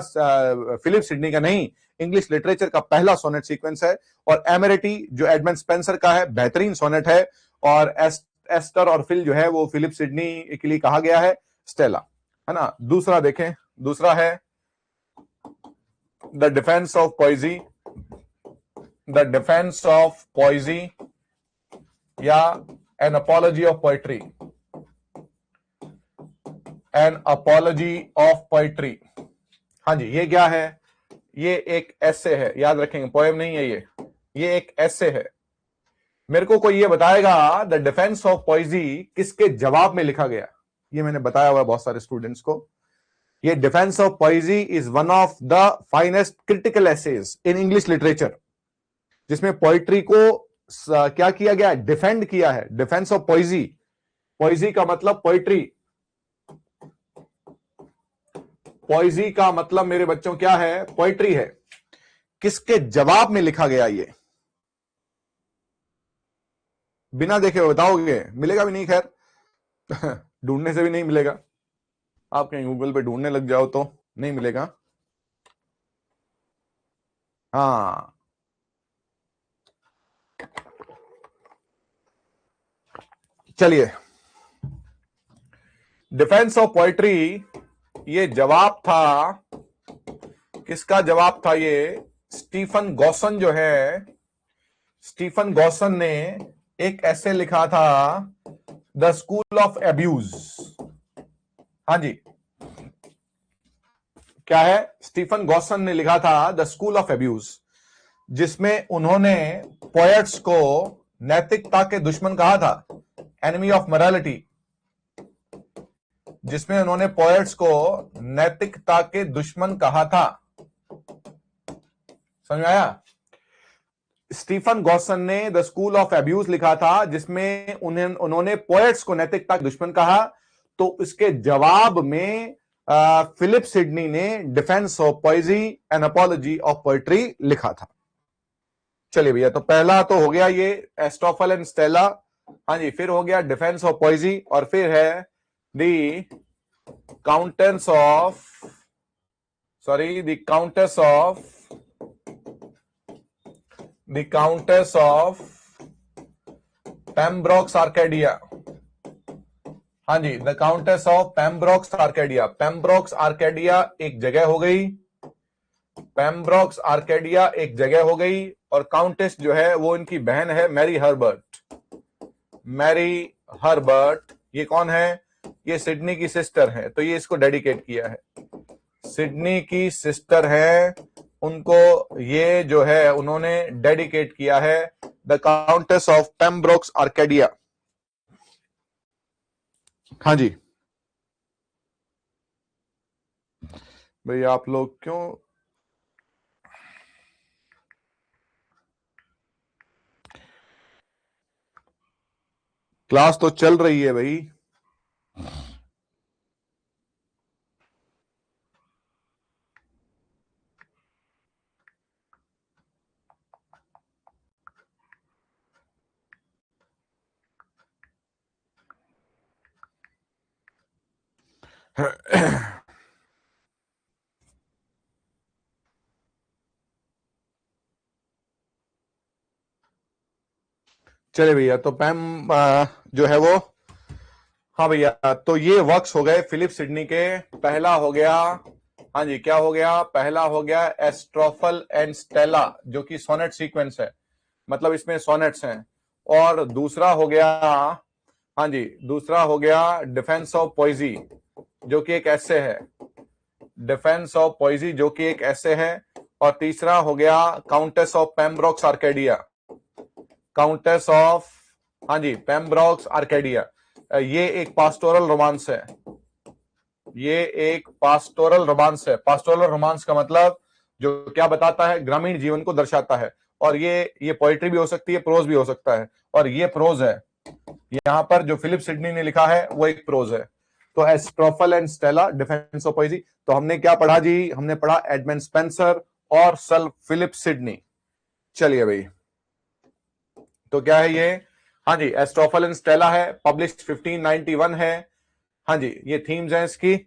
फिलिप सिडनी का नहीं, इंग्लिश लिटरेचर का पहला सोनेट सीक्वेंस है। और एमेरिटी जो एडमंड स्पेंसर का है, बेहतरीन सोनेट है। और एस्टर और फिल जो है वो फिलिप सिडनी के लिए कहा गया है, स्टेला, है ना। दूसरा देखें, दूसरा है the defence of poesy, the defence of poesy या an apology of poetry, an apology of poetry. हाँ जी, ये क्या है, ये एक एसे है, याद रखेंगे, पोएम नहीं है ये एक एसे है। मेरे को कोई ये बताएगा द डिफेंस ऑफ पॉइजी किसके जवाब में लिखा गया। ये मैंने बताया हुआ है बहुत सारे स्टूडेंट्स को। ये defence of poesy is one of the finest critical essays in English literature, जिसमें पोइट्री को क्या किया गया, डिफेंड किया है। डिफेंस ऑफ पॉइजी, पॉइजी का मतलब पोइट्री, पॉइजी का मतलब मेरे बच्चों क्या है, पोइट्री है। किसके जवाब में लिखा गया ये, बिना देखे बताओगे, मिलेगा भी नहीं, खैर ढूंढने से भी नहीं मिलेगा। आप कहीं गूगल पे ढूंढने लग जाओ तो नहीं मिलेगा। हाँ, चलिए, डिफेंस ऑफ पोएट्री, ये जवाब था, किसका जवाब था ये, स्टीफन गॉसन जो है, स्टीफन गॉसन ने एक ऐसे लिखा था, द स्कूल ऑफ एब्यूज। हाँ जी, क्या है, स्टीफन गॉसन ने लिखा था द स्कूल ऑफ एब्यूज, जिसमें उन्होंने पोएट्स को नैतिकता के दुश्मन कहा था, एनिमी ऑफ मोरालिटी, जिसमें उन्होंने पोएट्स को नैतिकता के दुश्मन कहा था। समझ आया? स्टीफन गॉसन ने द स्कूल ऑफ एब्यूज लिखा था, जिसमें उन्होंने पोएट्स को नैतिकता के दुश्मन कहा। तो इसके जवाब में फिलिप सिडनी ने defence of poesy an apology of poetry लिखा था। चलिए भैया, तो पहला तो हो गया ये एस्टोफल एंड स्टेला। हाँ जी, फिर हो गया डिफेंस ऑफ पॉइजी, और फिर है the countenance of, sorry, the countess of Pembroke's Arcadia. हाँ जी, the countess of Pembroke's Arcadia. Pembroke's Arcadia एक जगह हो गई, पेम्ब्रोक्स आर्केडिया एक जगह हो गई। और काउंटेस जो है वो इनकी बहन है, मैरी हर्बर्ट। मैरी हर्बर्ट ये कौन है, ये सिडनी की सिस्टर है, तो ये इसको डेडिकेट किया है, सिडनी की सिस्टर है, उनको ये जो है उन्होंने डेडिकेट किया है, the countess of Pembroke's Arcadia. हाँ जी भैया, आप लोग क्यों, क्लास तो चल रही है भाई। चले भैया, तो पैम जो है वो, हाँ भैया, तो ये वर्क्स हो गए फिलिप सिडनी के। पहला हो गया, हाँ जी, क्या हो गया, पहला हो गया एस्ट्रोफल एंड स्टेला, जो कि सोनेट सीक्वेंस है, मतलब इसमें सोनेट्स हैं। और दूसरा हो गया, हाँ जी, दूसरा हो गया डिफेंस ऑफ पॉइजी, जो कि एक ऐसे है, डिफेंस ऑफ पॉइजी जो कि एक ऐसे है। और तीसरा हो गया countess of Pembroke's Arcadia, countess of, हाँ जी, पेम्ब्रोक्स आर्केडिया। ये एक पास्टोरल रोमांस है, ये एक पास्टोरल रोमांस है। पास्टोरल रोमांस का मतलब जो क्या बताता है, ग्रामीण जीवन को दर्शाता है। और ये पोइट्री भी हो सकती है, प्रोज भी हो सकता है, और ये प्रोज है। यहां पर जो फिलिप सिडनी ने लिखा है वो एक प्रोज है। तो Astrophel and Stella, defence of poesy. तो हमने क्या पढ़ा जी, हमने पढ़ा एडमंड स्पेंसर और सर फिलिप सिडनी। चलिए भाई, तो क्या है ये, हाँ जी, एस्ट्रोफल एंड स्टेला है, पब्लिश्ड 1591 है। हाँ जी, ये थीम्स हैं इसकी।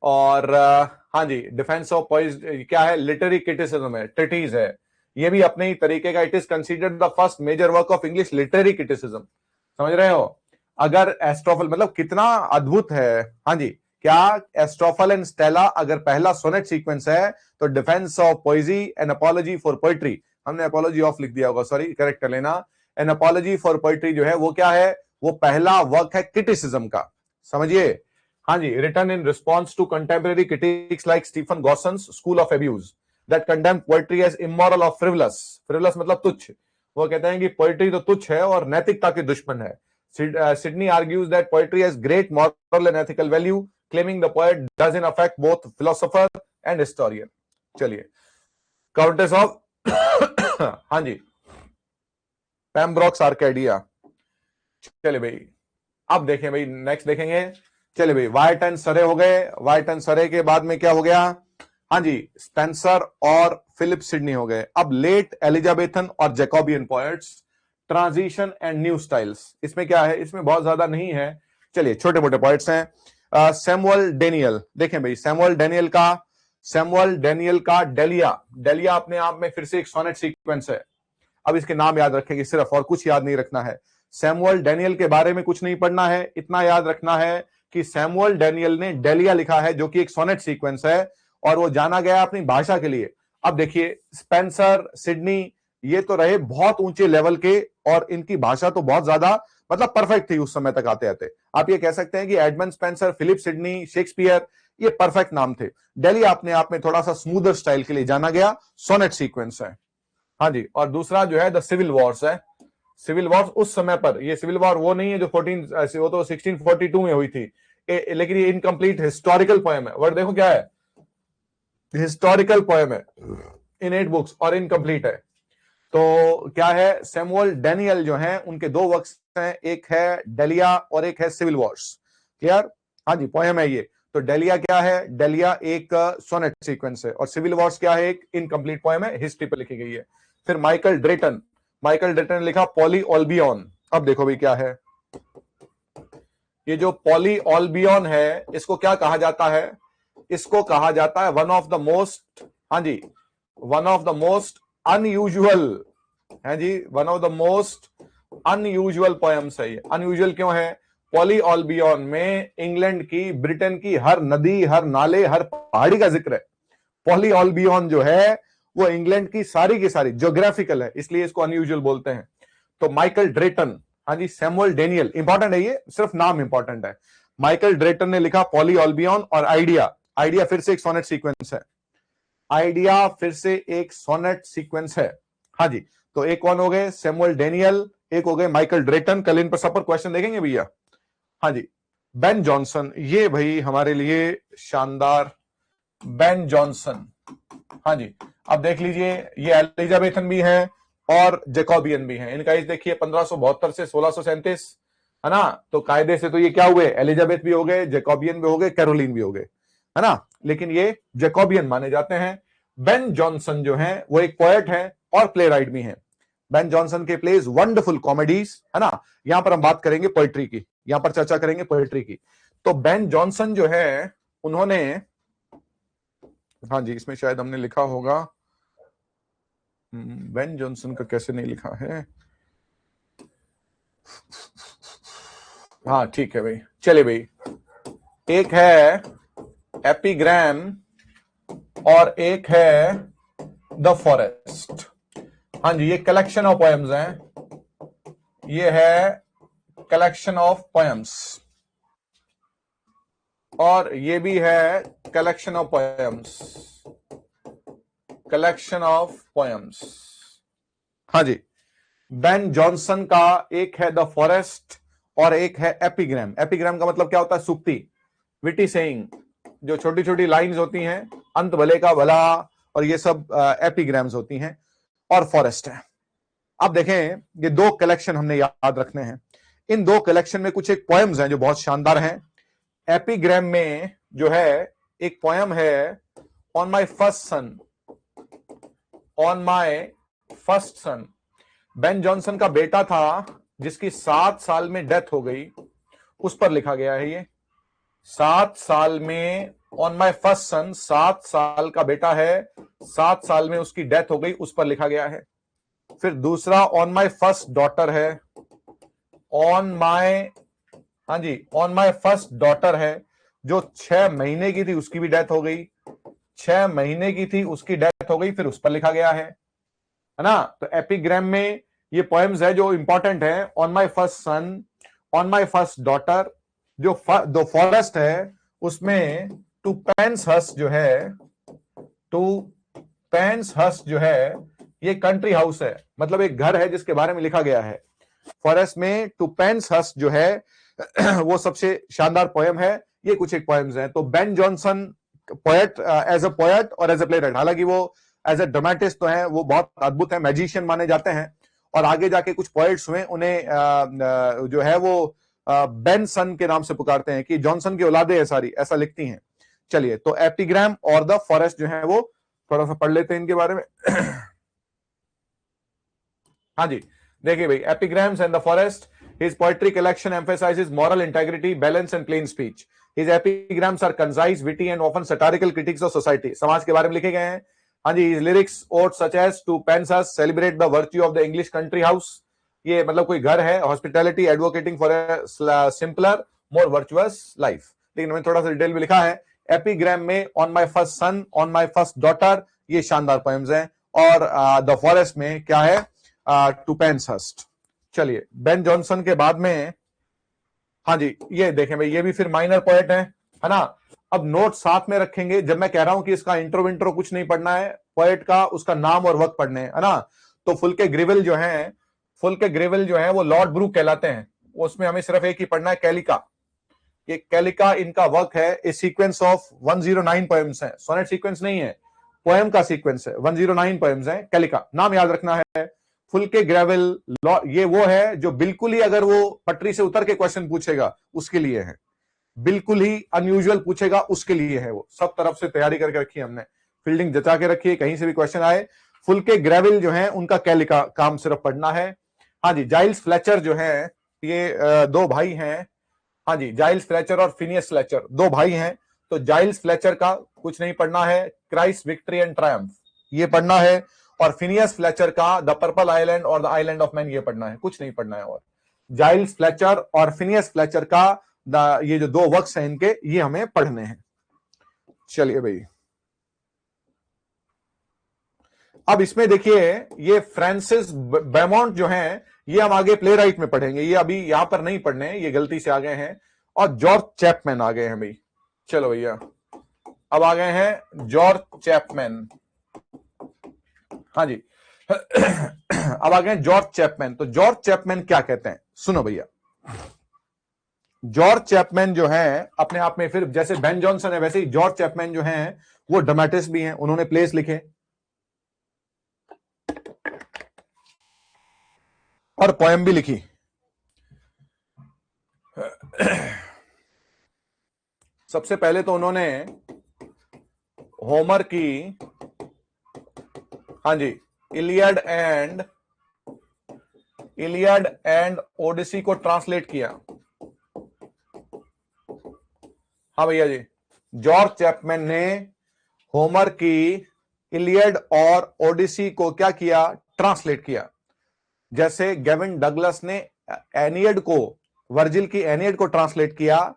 और हाँ जी, डिफेंस ऑफ पोएजी क्या है, लिटरेरी क्रिटिसिज्म है, ट्रिटीज है। ये भी अपने ही तरीके का, it is considered the first major work of English literary criticism. समझ रहे हो? अगर एस्ट्रोफल मतलब कितना अद्भुत है। हाँ जी, क्या एस्ट्रोफल एंड स्टेला अगर पहला सोनेट सीक्वेंस है, तो defence of poesy, an apology for poetry, हमने अपॉलजी ऑफ लिख दिया होगा, सॉरी, करेक्ट कर लेना। एन अपॉलजी फॉर पोएट्री जो है वो क्या है, वो पहला वर्क है क्रिटिसिज्म का। समझिए? हाँ जी, written in response to contemporary critics like Stephen Gosson's School of Abuse that condemn poetry as immoral और फ्रिवलस। फ्रिवलस मतलब तुच्छ। वो कहते हैं कि पोएट्री तो तुच्छ है और नैतिकता के दुश्मन है। Sidney argues that poetry has great moral and ethical value, claiming the poet does in effect both philosopher and historian. चलिए, काउंटेस ऑफ हाँ जी, पेम्ब्रोक्स आर्केडिया। चलिए भाई, अब देखें भाई, नेक्स्ट देखेंगे। चलिए भाई, वाइट एंड सरे हो गए। वाइट एंड सरे के बाद में क्या हो गया, हाँ जी, स्पेंसर और फिलिप सिडनी हो गए। अब लेट एलिजाबेथन और Jacobean poets, transition and new styles. इसमें क्या है, इसमें बहुत ज्यादा नहीं है। चलिए, छोटे मोटे पॉइंट्स हैं। सैमुअल डेनियल, देखें भाई, सैमुअल डेनियल का डेलिया। डेलिया अपने आप में फिर से एक सोनेट सीक्वेंस है। अब इसके नाम याद रखेंगे सिर्फ, और कुछ याद नहीं रखना है। सैमुअल डेनियल के बारे में कुछ नहीं पढ़ना है, इतना याद रखना है कि सैमुअल डेनियल ने डेलिया लिखा है, जो कि एक सोनेट सीक्वेंस है, और वो जाना गया अपनी भाषा के लिए। अब देखिए, स्पेंसर, सिडनी, ये तो रहे बहुत ऊंचे लेवल के, और इनकी भाषा तो बहुत ज्यादा मतलब परफेक्ट थी उस समय तक आते आते। आप ये कह सकते हैं कि Edmund Spenser, Philip Sidney, Shakespeare, ये परफेक्ट नाम थे। डेलिया अपने आप में थोड़ा सा स्मूदर स्टाइल के लिए जाना गया, सोनेट सीक्वेंस है। हाँ जी, और दूसरा जो है द सिविल वॉर्स है। सिविल वॉर्स उस समय पर, ये सिविल वॉर वो नहीं है जो 14 वो तो 1642 में हुई थी। लेकिन ये इनकम्प्लीट हिस्टोरिकल पोएम है। वर्ड देखो क्या है, हिस्टोरिकल पोएम है, इन 8 बुक्स, और इनकम्प्लीट है। तो क्या है, सैमुअल डेनियल जो हैं, उनके 2 वर्क्स हैं, एक है डेलिया और एक है सिविल वॉर्स। क्लियर? हाँ जी, पोएम है ये। तो डेलिया क्या है, डेलिया एक सोनेट सीक्वेंस है, और सिविल वॉर्स क्या है, एक इनकम्प्लीट पोएम है, हिस्ट्री पर लिखी गई है। फिर माइकल ड्रेटन ने लिखा पॉली ऑल्बियन। अब देखो भाई क्या है, ये जो पॉली ऑल्बियन है, इसको क्या कहा जाता है, इसको कहा जाता है वन ऑफ द मोस्ट, हाँ जी, one of the most unusual है जी, one of the most unusual poems है ये। अनयूजुअल क्यों है, पॉली ऑल्बियन में इंग्लैंड की, ब्रिटेन की हर नदी, हर नाले, हर पहाड़ी का जिक्र है। पॉली ऑल्बियन जो है वो इंग्लैंड की सारी ज्योग्राफिकल है, इसलिए इसको अनयूजुअल बोलते हैं। तो माइकल ड्रेटन, हाँ जी, सैमुअल डेनियल, इंपॉर्टेंट है ये, सिर्फ नाम इंपॉर्टेंट है। माइकल ड्रेटन ने लिखा पॉली ऑल्बियन और आइडिया फिर से एक सोनेट सीक्वेंस है। आइडिया फिर से एक सोनेट सीक्वेंस है। हाँ जी, तो एक कौन हो गए, सैमुअल डेनियल, एक हो गए माइकल ड्रेटन। कल इन पर सब पर क्वेश्चन देखेंगे भैया। हाँ जी, बेन जॉनसन, ये भाई हमारे लिए शानदार, बेन जॉनसन। हाँ जी, अब देख लीजिए, ये एलिजाबेथन भी है और जैकोबियन भी है। इनका एज देखिए 1572 से 1637, है ना। तो कायदे से तो ये क्या हुए, एलिजाबेथ भी हो गए, जैकोबियन भी हो गए, कैरोलिन भी हो गए, है ना, लेकिन ये जैकोबियन माने जाते हैं। बेन जॉनसन जो है वो एक पोएट है और प्ले राइट भी है। बेन जॉनसन के प्लेज वंडरफुल कॉमेडीज, है ना। यहां पर हम बात करेंगे पोएट्री की, यहां पर चर्चा करेंगे पोएट्री की। तो बेन जॉनसन जो है, उन्होंने, हाँ जी, इसमें शायद हमने लिखा होगा, बेन जॉनसन का कैसे नहीं लिखा है, हाँ ठीक है भाई। चलिए भाई, एक है एपिग्राम और एक है द फॉरेस्ट। हाँ जी, ये कलेक्शन ऑफ पोएम्स हैं, ये है कलेक्शन ऑफ पोएम्स, और ये भी है collection of poems. Collection of poems. हाँ जी, बेन जॉनसन का एक है द फॉरेस्ट और एक है एपिग्राम। एपिग्राम का मतलब क्या होता है? सूक्ति, विटी सेइंग, जो छोटी छोटी लाइंस होती हैं, अंत भले का भला, और ये सब एपिग्राम्स होती हैं, और फॉरेस्ट है। अब देखें, ये दो कलेक्शन हमने याद रखने हैं। इन दो कलेक्शन में कुछ एक पोएम्स हैं जो बहुत शानदार हैं। एपिग्राम में जो है एक पोएम है on my first son, on my first son. Ben Jonson का बेटा था जिसकी 7 साल में डेथ हो गई, उस पर लिखा गया है ये। 7 साल में, ऑन माई फर्स्ट सन, 7 साल का बेटा है, 7 साल में उसकी डेथ हो गई, उस पर लिखा गया है। फिर दूसरा ऑन माई फर्स्ट डॉटर है, ऑन माई, हाँ जी, ऑन माई फर्स्ट डॉटर है, जो 6 महीने की थी, उसकी भी डेथ हो गई। 6 महीने की थी, उसकी डेथ हो गई, फिर उस पर लिखा गया है ना। तो एपिग्राम में ये पोएम्स है जो इंपॉर्टेंट है। On my first son, on my first daughter, जो द फॉरेस्ट है उसमें टू पेन्सहर्स्ट जो है, टू पेन्सहर्स्ट जो है, ये कंट्री हाउस है, मतलब एक घर है जिसके बारे में लिखा गया है। फॉरेस्ट में टू पेन्सहर्स्ट जो है वो सबसे शानदार पोएम है। ये कुछ एक पोएम्स हैं। तो Ben Jonson poet, as a poet और एज अ प्लेराइट, हालांकि वो एज अ ड्रामेटिस्ट तो है, वो बहुत अद्भुत है, मैजिशियन माने जाते हैं। और आगे जाके कुछ पोएट्स हुए, उन्हें जो है वो बेन सन के नाम से पुकारते हैं कि जॉनसन की औलादे है सारी, ऐसा लिखती हैं। चलिए, तो एपिग्राम और द फॉरेस्ट जो है वो थोड़ा सा पढ़ लेते हैं इनके बारे में। हाँ जी, देखिए भाई, एपिग्राम्स and the forest. His poetry collection emphasizes moral integrity, balance and plain speech. His epigrams are concise, witty and often satirical critiques of society. समाज के बारे में लिखे गए हैं। हाँ जी, his lyrics odes such as to Pensas celebrate the virtue of the English country house. ये मतलब कोई घर है, hospitality, advocating for a simpler, more virtuous life. लेकिन मैंने थोड़ा सा डिटेल में लिखा है। एपिग्राम में on my first son, on my first daughter, ये शानदार पोएम्स हैं। और द फॉरेस्ट में क्या है? To Penshurst. चलिए, बेन जॉनसन के बाद में, हाँ जी, ये देखें भाई, ये भी फिर माइनर पोएट है ना। अब नोट साथ में रखेंगे। जब मैं कह रहा हूं कि इसका इंट्रो विंट्रो कुछ नहीं पढ़ना है, पोएट का उसका नाम और वक्त पढ़ने है ना। तो फुल्के ग्रिविल जो है, फुल्के ग्रिविल जो है वो लॉर्ड ब्रूक कहलाते हैं। उसमें हमें सिर्फ एक ही पढ़ना है, कैलिका। ये कैलिका इनका वर्क है। ए सीक्वेंस ऑफ 109 पोएम्स है, सोनेट सीक्वेंस नहीं है, पोएम का सीक्वेंस है। 109 पोएम्स है। कैलिका नाम याद रखना है। फुल्के ग्रेविल, ये वो है जो बिल्कुल ही, अगर वो पटरी से उतर के क्वेश्चन पूछेगा उसके लिए है, बिल्कुल ही अनयूजुअल पूछेगा उसके लिए है। वो सब तरफ से तैयारी करके रखी है हमने, फील्डिंग जचा के रखी है, कहीं से भी क्वेश्चन आए। फुल्के ग्रेविल जो है उनका कैलिका काम सिर्फ पढ़ना है। हाँ जी, जाइल्स फ्लेचर जो है, ये दो भाई हैं। हाँ जी, जाइल्स फ्लेचर और फिनियस फ्लेचर दो भाई हैं। तो जाइल्स फ्लेचर का कुछ नहीं पढ़ना है, क्राइस्ट विक्ट्री एंड ट्रायम्फ ये पढ़ना है। और फिनियस फ्लेचर का द पर्पल आइलैंड और द आइलैंड ऑफ मैन ये पढ़ना है, कुछ नहीं पढ़ना है। और जाइल्स फ्लेचर और फिनियस फ्लेचर का ये जो दो वर्क्स हैं इनके, ये हमें पढ़ने हैं। चलिए भाई, अब इसमें देखिए, ये फ्रांसिस बेमोंट जो हैं, ये हम आगे प्ले राइट में पढ़ेंगे, ये अभी यहां पर नहीं पढ़ने हैं, ये गलती से आ गए हैं। और जॉर्ज चैपमैन आ गए हैं भाई। चलो भैया, अब आ गए हैं जॉर्ज चैपमैन। हाँ जी, अब आ गए जॉर्ज चैपमैन। तो जॉर्ज चैपमैन क्या कहते हैं, सुनो भैया। जॉर्ज चैपमैन जो है अपने आप में, फिर जैसे बेन जॉनसन है वैसे ही जॉर्ज चैपमैन जो है वो ड्रामेटिस्ट भी हैं। उन्होंने प्लेस लिखे और पोएम भी लिखी। सबसे पहले तो उन्होंने होमर की, हाँ जी, इलियड एंड ओडिसी को ट्रांसलेट किया। हाँ भैया जी, जॉर्ज चैपमैन ने होमर की इलियड और ओडिसी को क्या किया? ट्रांसलेट किया। जैसे गेविन डगलस ने एनियड को, वर्जिल की एनियड को ट्रांसलेट किया,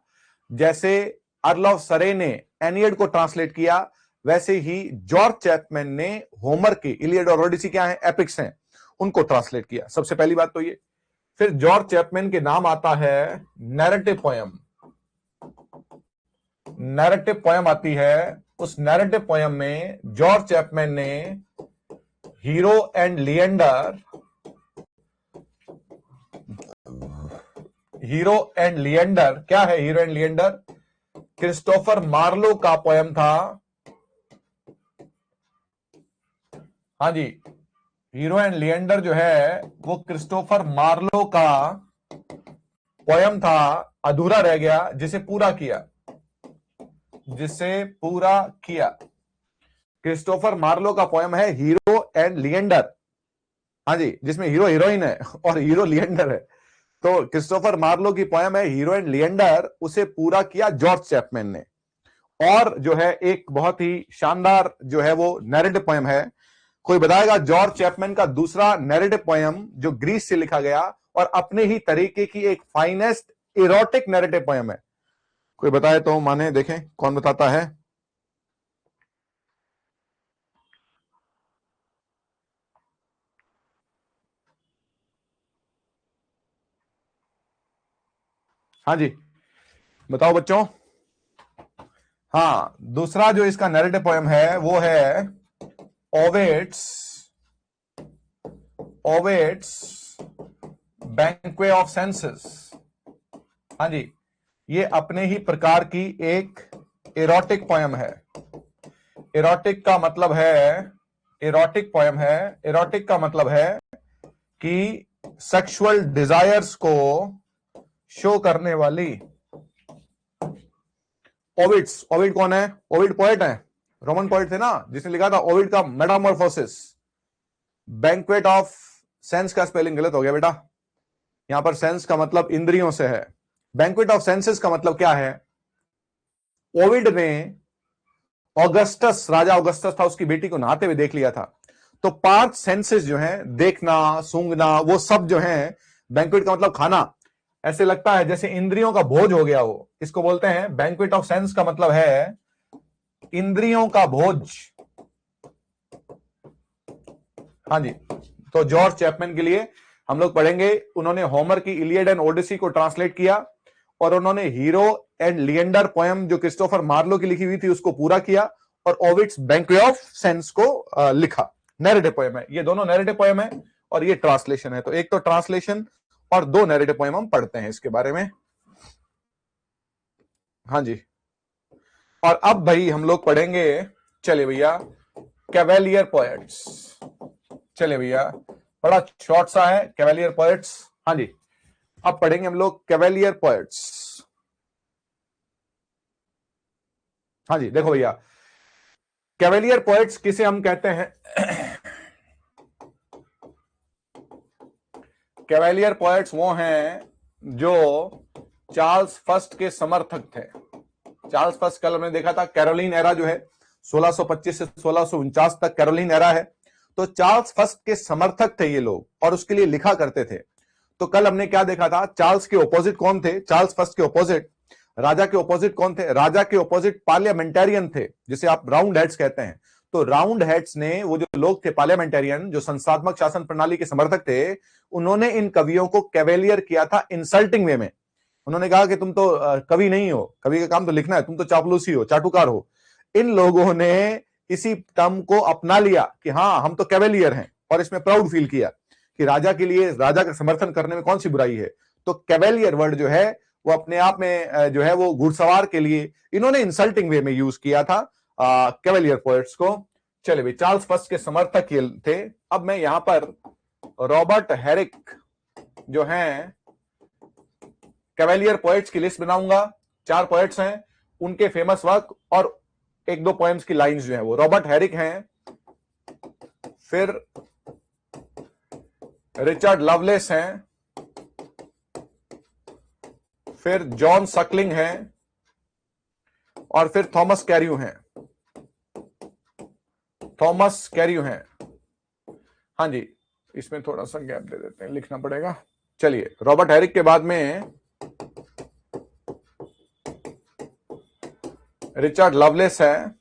जैसे अर्ल ऑफ सरे ने एनियड को ट्रांसलेट किया, वैसे ही जॉर्ज चैपमैन ने होमर की इलियड और ओडिसी क्या है? एपिक्स हैं, उनको ट्रांसलेट किया। सबसे पहली बात तो ये। फिर जॉर्ज चैपमैन के नाम आता है नैरेटिव पोएम। नैरेटिव पोयम आती है, उस नैरेटिव पोयम में जॉर्ज चैपमैन ने हीरो एंड लिएंडर क्या है Hero and Leander? Christopher Marlowe का पोयम था। हाँ जी, हीरो एंड लिएंडर जो है वो क्रिस्टोफर मार्लो का पोयम था, अधूरा रह गया, जिसे पूरा किया। क्रिस्टोफर मार्लो का पोयम है हीरो एंड लिएंडर। हाँ जी, जिसमें हीरो हीरोइन है और हीरो लिएंडर है। तो क्रिस्टोफर मार्लो की पोयम है हीरो एंड लिएंडर, उसे पूरा किया जॉर्ज चैपमैन ने। और जो है एक बहुत ही शानदार जो है वो नैरेटिव पोयम है। कोई बताएगा जॉर्ज चैपमैन का दूसरा नैरेटिव पोयम जो ग्रीस से लिखा गया और अपने ही तरीके की एक फाइनेस्ट इरोटिक नैरेटिव पोयम है? कोई बताए तो माने, देखें कौन बताता है। हाँ जी, बताओ बच्चों। हाँ, दूसरा जो इसका नैरेटिव पोयम है वो है ओवेट्स बैंक्वे ऑफ सेंसेस। हाँ जी, ये अपने ही प्रकार की एक इरोटिक पोयम है। इरोटिक का मतलब है कि सेक्सुअल डिजायर्स को शो करने वाली। ओविड कौन है? ओविड पोएट है, रोमन पोएट थे ना, जिसने लिखा था ओविड का मेटामॉर्फोसिस। बैंक्वेट ऑफ सेंस का स्पेलिंग गलत हो गया बेटा, यहां पर सेंस का मतलब इंद्रियों से है। बैंक्वेट ऑफ सेंसेस का मतलब क्या है? ओविड ने राजा ऑगस्टस था, उसकी बेटी को नहाते हुए देख लिया था। तो 5 सेंसेस जो हैं, देखना, सूंघना, वो सब जो हैं, बैंक्वेट का मतलब खाना, ऐसे लगता है जैसे इंद्रियों का भोज हो गया हो। इसको बोलते हैं बैंक्वेट ऑफ सेंस का मतलब है इंद्रियों का भोज। हाँ जी, तो जॉर्ज चैपमैन के लिए हम लोग पढ़ेंगे, उन्होंने होमर की इलियड एंड ओडिसी को ट्रांसलेट किया और उन्होंने हीरो एंड लिएंडर पोयम जो क्रिस्टोफर मार्लो की लिखी हुई थी उसको पूरा किया और ओविड्स बैंक्वे ऑफ सेंस को लिखा। नैरेटिव पोयम है, ये दोनों नैरेटिव पोयम है और ये ट्रांसलेशन है। तो एक तो ट्रांसलेशन और 2 नैरेटिव पोयम हम पढ़ते हैं इसके बारे में। हाँ जी, और अब भाई हम लोग पढ़ेंगे, चलिए भैया, कैवेलियर पोएट्स। चलिए भैया, बड़ा शॉर्ट सा है कैवेलियर पोएट्स। हाँ जी, अब पढ़ेंगे हम लोग कैवेलियर पोएट्स। हाँ जी, देखो भैया, कैवेलियर पोएट्स किसे हम कहते हैं? कैवेलियर पोएट्स वो हैं जो चार्ल्स फर्स्ट के समर्थक थे। चार्ल्स फर्स्ट कल हमने देखा था, कैरोलिन एरा जो है 1625 से 1649 तक कैरोलिन एरा है। तो चार्ल्स फर्स्ट के समर्थक थे ये लोग और उसके लिए लिखा करते थे। तो कल हमने क्या देखा था? चार्ल्स के ओपोजिट कौन थे? चार्ल्स फर्स्ट के ओपोजिट, राजा के ओपोजिट कौन थे? राजा के ओपोजिट पार्लियामेंटेरियन थे, जिसे आप राउंड हेड्स कहते हैं। तो राउंड हेड्स ने, वो जो लोग थे पार्लियामेंटेरियन, जो संस्थात्मक शासन प्रणाली के समर्थक थे, उन्होंने इन कवियों को कैवेलियर किया था इंसल्टिंग वे में। उन्होंने कहा कि तुम तो कवि नहीं हो, कवि का काम तो लिखना है, तुम तो चापलूसी हो, चाटुकार हो। इन लोगों ने इसी टर्म को अपना लिया कि हाँ हम तो कैवेलियर हैं, और इसमें प्राउड फील किया कि राजा के लिए, राजा का समर्थन करने में कौन सी बुराई है। तो कैवेलियर वर्ड जो है वो अपने आप में जो है वो घुड़सवार के लिए इन्होंने इंसल्टिंग वे में यूज किया था कैवेलियर पोएट्स को। चले भाई, चार्ल्स फर्स्ट के समर्थक ये थे। अब मैं यहां पर रॉबर्ट हेरिक जो हैं कैवेलियर पोएट्स की लिस्ट बनाऊंगा। 4 पोएट्स हैं, उनके फेमस वर्क और 1-2 पोएम्स की लाइंस जो हैं वो। रॉबर्ट हेरिक हैं, फिर रिचर्ड लवलेस हैं, फिर जॉन सकलिंग हैं, और फिर थॉमस कैरियू हैं। थॉमस कैरियू हैं। हाँ जी, इसमें थोड़ा सा गैप दे देते हैं, लिखना पड़ेगा। चलिए, रॉबर्ट हेरिक के बाद में रिचर्ड लवलेस है,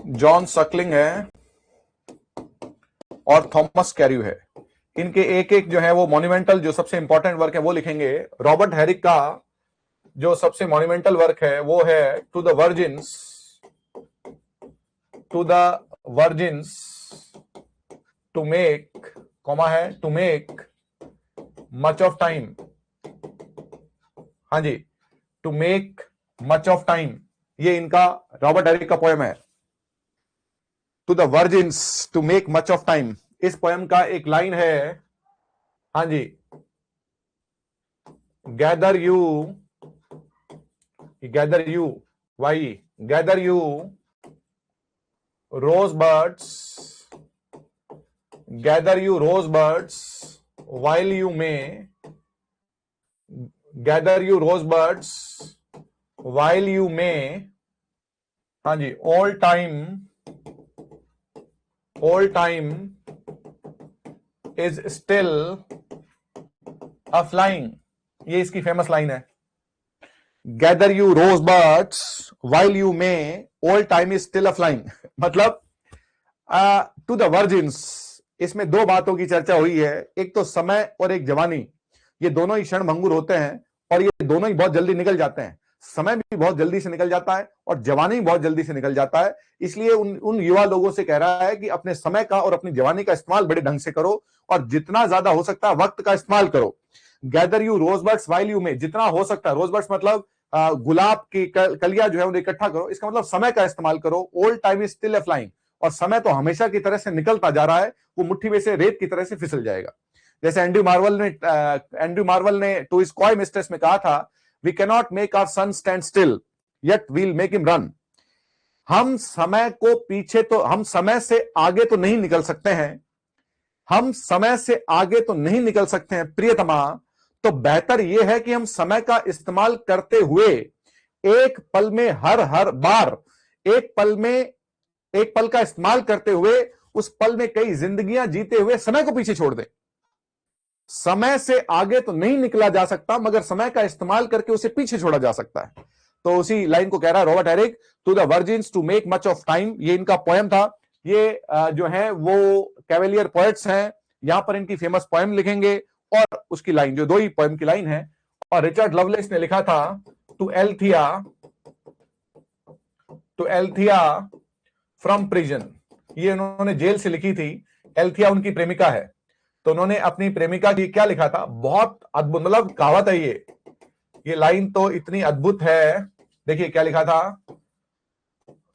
जॉन सकलिंग है, और थॉमस कैर्यू है। इनके एक एक जो है वो मॉन्यूमेंटल जो सबसे इंपॉर्टेंट वर्क है वो लिखेंगे। रॉबर्ट हेरिक का जो सबसे मॉन्यूमेंटल वर्क है वो है to the virgins to make, comma है, to make much of time. हाँ जी, to make much of time, ये इनका रॉबर्ट हेरिक का पोएम है, to the virgins to make much of time. इस पोएम का एक लाइन है, हाँ जी, gather you ye gather you rosebuds, gather you rosebuds while you may, gather you rosebuds while you may, हाँ जी, all time is still a flying, ये इसकी famous line है। Gather you rosebuds while you may, all time is still a flying मतलब to the virgins, इसमें दो बातों की चर्चा हुई है, एक तो समय और एक जवानी। ये दोनों ही क्षण भंगुर होते हैं और ये दोनों ही बहुत जल्दी निकल जाते हैं। समय भी बहुत जल्दी से निकल जाता है और जवानी भी बहुत जल्दी से निकल जाता है। इसलिए उन युवा लोगों से कह रहा है कि अपने समय का और अपनी जवानी का इस्तेमाल बड़े ढंग से करो और जितना ज्यादा हो सकता है वक्त का इस्तेमाल करो। Gather you rosebuds while you may, जितना हो सकता है, रोजबर्ड्स मतलब गुलाब की कलियां जो है उन्हें इकट्ठा करो, इसका मतलब समय का इस्तेमाल करो। Old time is still a flying, और समय तो हमेशा की तरह से निकलता जा रहा है, वो मुट्ठी में से रेत की तरह से फिसल जाएगा। जैसे एंड्रयू मार्वल ने टू हिज कॉय मिस्ट्रेस में कहा था, we can not make our sun stand still yet we'll make him run. हम समय को पीछे तो, हम समय से आगे तो नहीं निकल सकते हैं, हम समय से आगे तो नहीं निकल सकते हैं प्रियतमा, तो बेहतर यह है कि हम समय का इस्तेमाल करते हुए एक पल में हर बार एक पल का इस्तेमाल करते हुए उस पल में कई जिंदगियां जीते हुए समय को पीछे छोड़ दें। समय से आगे तो नहीं निकला जा सकता, मगर समय का इस्तेमाल करके उसे पीछे छोड़ा जा सकता है। तो उसी लाइन को कह रहा है Robert Herrick, to the virgins to make much of time, ये इनका पोएम था। ये जो है वो कैवेलियर पोएट्स हैं, यहां पर इनकी फेमस पोएम लिखेंगे और उसकी लाइन, जो दो ही पोएम की लाइन है। और रिचर्ड लवलेस ने लिखा था टू एल्थिया फ्रॉम प्रिजन, ये उन्होंने जेल से लिखी थी। एल्थिया उनकी प्रेमिका है, तो उन्होंने अपनी प्रेमिका की क्या लिखा था, बहुत अद्भुत, मतलब कहावत है ये लाइन तो इतनी अद्भुत है। देखिए क्या लिखा था,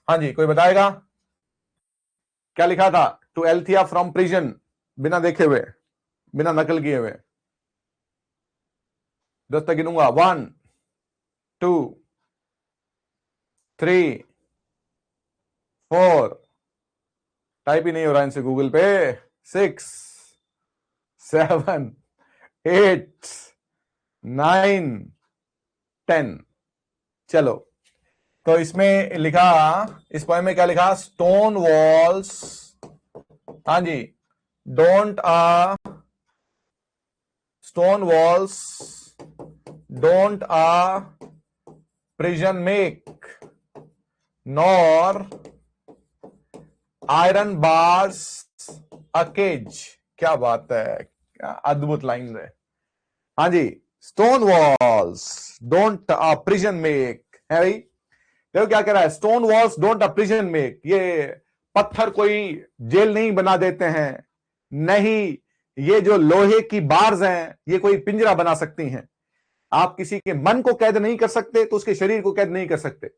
हाँ जी, कोई बताएगा क्या लिखा था? टू एल्थिया फ्रॉम प्रिजन, बिना देखे हुए, बिना नकल किए हुए। 10 तक गिनूंगा, 1 2 3 4, टाइप ही नहीं हो रहा इनसे गूगल पे, 6 7 8 9 10। चलो, तो इसमें लिखा, इस पोएम में क्या लिखा, स्टोन वॉल्स, हाँ जी, don't a prison make, nor iron bars a cage. क्या बात है, क्या अद्भुत लाइन है। हाँ जी, stone walls don't a prison make है भाई। देखो क्या कह रहा है, stone walls don't a prison make, ये पत्थर कोई जेल नहीं बना देते हैं, नहीं ये जो लोहे की बार्स हैं ये कोई पिंजरा बना सकती हैं। आप किसी के मन को कैद नहीं कर सकते तो उसके शरीर को कैद नहीं कर सकते।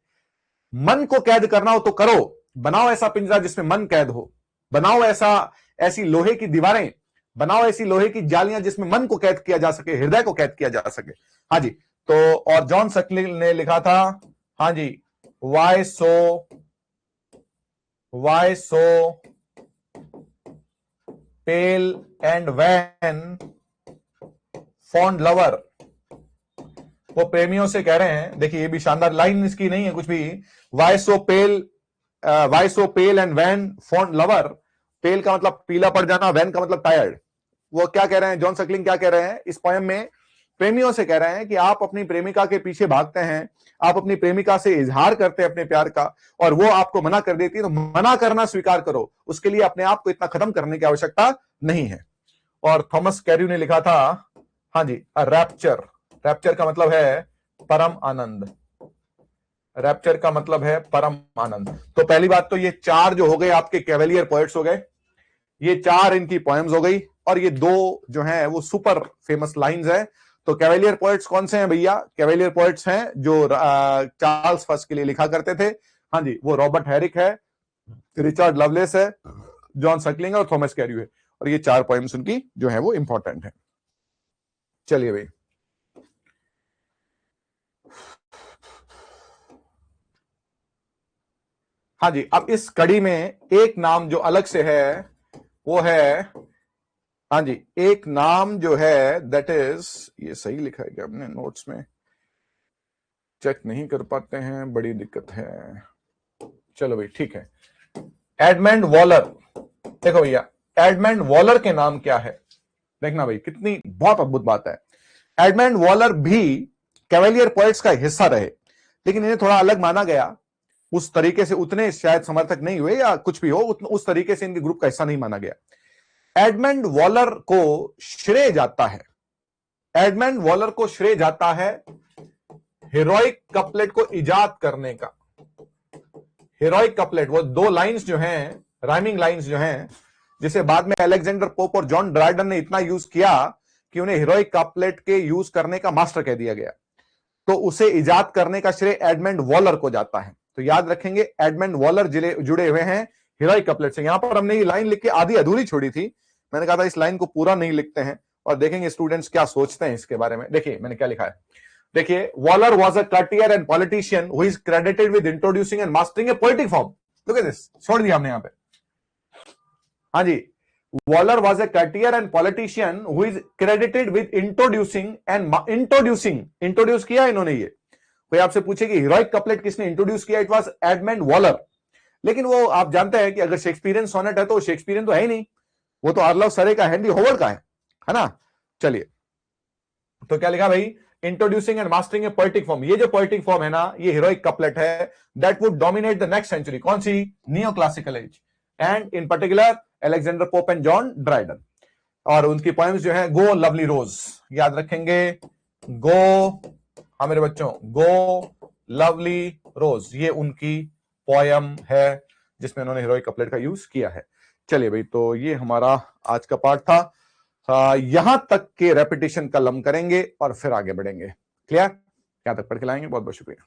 मन को कैद करना हो तो करो, बनाओ ऐसा पिंजरा जिसमें मन कैद हो, बनाओ ऐसी लोहे की दीवारें, बनाओ ऐसी लोहे की जालियां जिसमें मन को कैद किया जा सके, हृदय को कैद किया जा सके। हाँ जी, तो और जॉन सक्लिन ने लिखा था, हाँ जी, why so pale and wan fond lover, वो प्रेमियों से कह रहे हैं। देखिए ये भी शानदार लाइन इसकी नहीं है कुछ भी, why so pale and wan fond lover, pale का मतलब पीला पड़ जाना, वैन का मतलब टायर्ड। वो क्या कह रहे हैं, जॉन सक्लिंग क्या कह रहे हैं इस पोएम में, प्रेमियों से कह रहे हैं कि आप अपनी प्रेमिका के पीछे भागते हैं, आप अपनी प्रेमिका से इजहार करते हैं अपने प्यार का, और वो आपको मना कर देती है, तो मना करना स्वीकार करो, उसके लिए अपने आप को इतना खत्म करने की आवश्यकता नहीं है। और थॉमस कैरी ने लिखा था, हाँ जी, रैप्चर। रैप्चर का मतलब है परम आनंद। रैप्चर का मतलब है परम आनंद। तो पहली बात तो ये चार जो हो गए आपके कैवेलियर पोएट्स हो गए, ये चार इनकी पोएम्स हो गई, और ये दो जो हैं वो सुपर फेमस लाइंस हैं। तो कैवेलियर पोएट्स कौन से हैं भैया? कैवेलियर पोएट्स हैं जो चार्ल्स फर्स्ट के लिए लिखा करते थे। हाँ जी, वो रॉबर्ट हैरिक है, रिचर्ड लवलेस है, जॉन सकलिंग और थॉमस कैरी है, और ये चार पोएम्स उनकी जो है वो इंपॉर्टेंट है। चलिए भाई, हाँ जी, अब इस कड़ी में एक नाम जो अलग से है वो है, हाँ जी, एक नाम जो है दैट इज, ये सही लिखा है क्या हमने नोट्स में? चेक नहीं कर पाते हैं, बड़ी दिक्कत है। चलो भाई ठीक है, एडमंड वॉलर। देखो भैया, एडमंड वॉलर के नाम क्या है, देखना भाई, कितनी बहुत अद्भुत बात है। एडमंड वॉलर भी कैवेलियर पोएट्स का हिस्सा रहे, लेकिन इन्हें थोड़ा अलग माना गया। उस तरीके से उतने शायद समर्थक नहीं हुए, या कुछ भी हो, उस तरीके से इनके ग्रुप का हिस्सा नहीं माना गया। एडमंड वॉलर को श्रेय जाता है, एडमंड वॉलर को श्रेय जाता है हीरोइक कपलेट को इजाद करने का। हीरोइक कपलेट, वो दो लाइंस जो हैं, राइमिंग लाइंस जो हैं, जिसे बाद में अलेक्जेंडर पोप और जॉन ड्राइडन ने इतना यूज किया कि उन्हें हीरोइक कपलेट के यूज करने का मास्टर कह दिया गया। तो उसे इजाद करने का श्रेय एडमंड वॉलर को जाता है। तो याद रखेंगे, एडमंड वॉलर जुड़े हुए हैं हीरोइक कपलेट से। यहां पर हमने ये लाइन लिख के आधी अधूरी छोड़ी थी, मैंने कहा था इस लाइन को पूरा नहीं लिखते हैं, और देखेंगे स्टूडेंट्स क्या सोचते हैं इसके बारे में। देखिए मैंने क्या लिखा है, देखिए, Waller was a courtier and politician who is credited with introducing and mastering a poetic form. Look at this, छोड़ दिया हमने यहां पे। हाँ जी, Waller was a courtier and politician who is credited with introducing and introduce किया इन्होंने। ये कोई आपसे पूछे कि हीरोइक कपलेट किसने इंट्रोड्यूस किया, इट वाज एडमंड वॉलर। लेकिन वो आप जानते हैं कि अगर शेक्सपियरियन सोनेट है तो शेक्सपियरियन तो है ही नहीं, वो तो आर्लव सरे का, हेनरी होवर्ड का है ना। चलिए, तो क्या लिखा भाई, introducing and mastering a poetic form. ये जो पोएटिक फॉर्म है ना, ये हीरोइक कपलेट है, that would dominate the next century. कौन सी? Neoclassical age, and in particular Alexander Pope and John Dryden. और उनकी पोएम्स जो है, गो लवली रोज, याद रखेंगे, गो, हाँ मेरे बच्चों, गो लवली रोज, ये उनकी पोयम है जिसमें उन्होंने हीरोइक कपलेट का यूज किया है। चलिए भाई, तो ये हमारा आज का पार्ट था। यहां तक के रेपिटेशन कल हम करेंगे और फिर आगे बढ़ेंगे। क्लियर? यहां तक पढ़ के लाएंगे। बहुत बहुत शुक्रिया।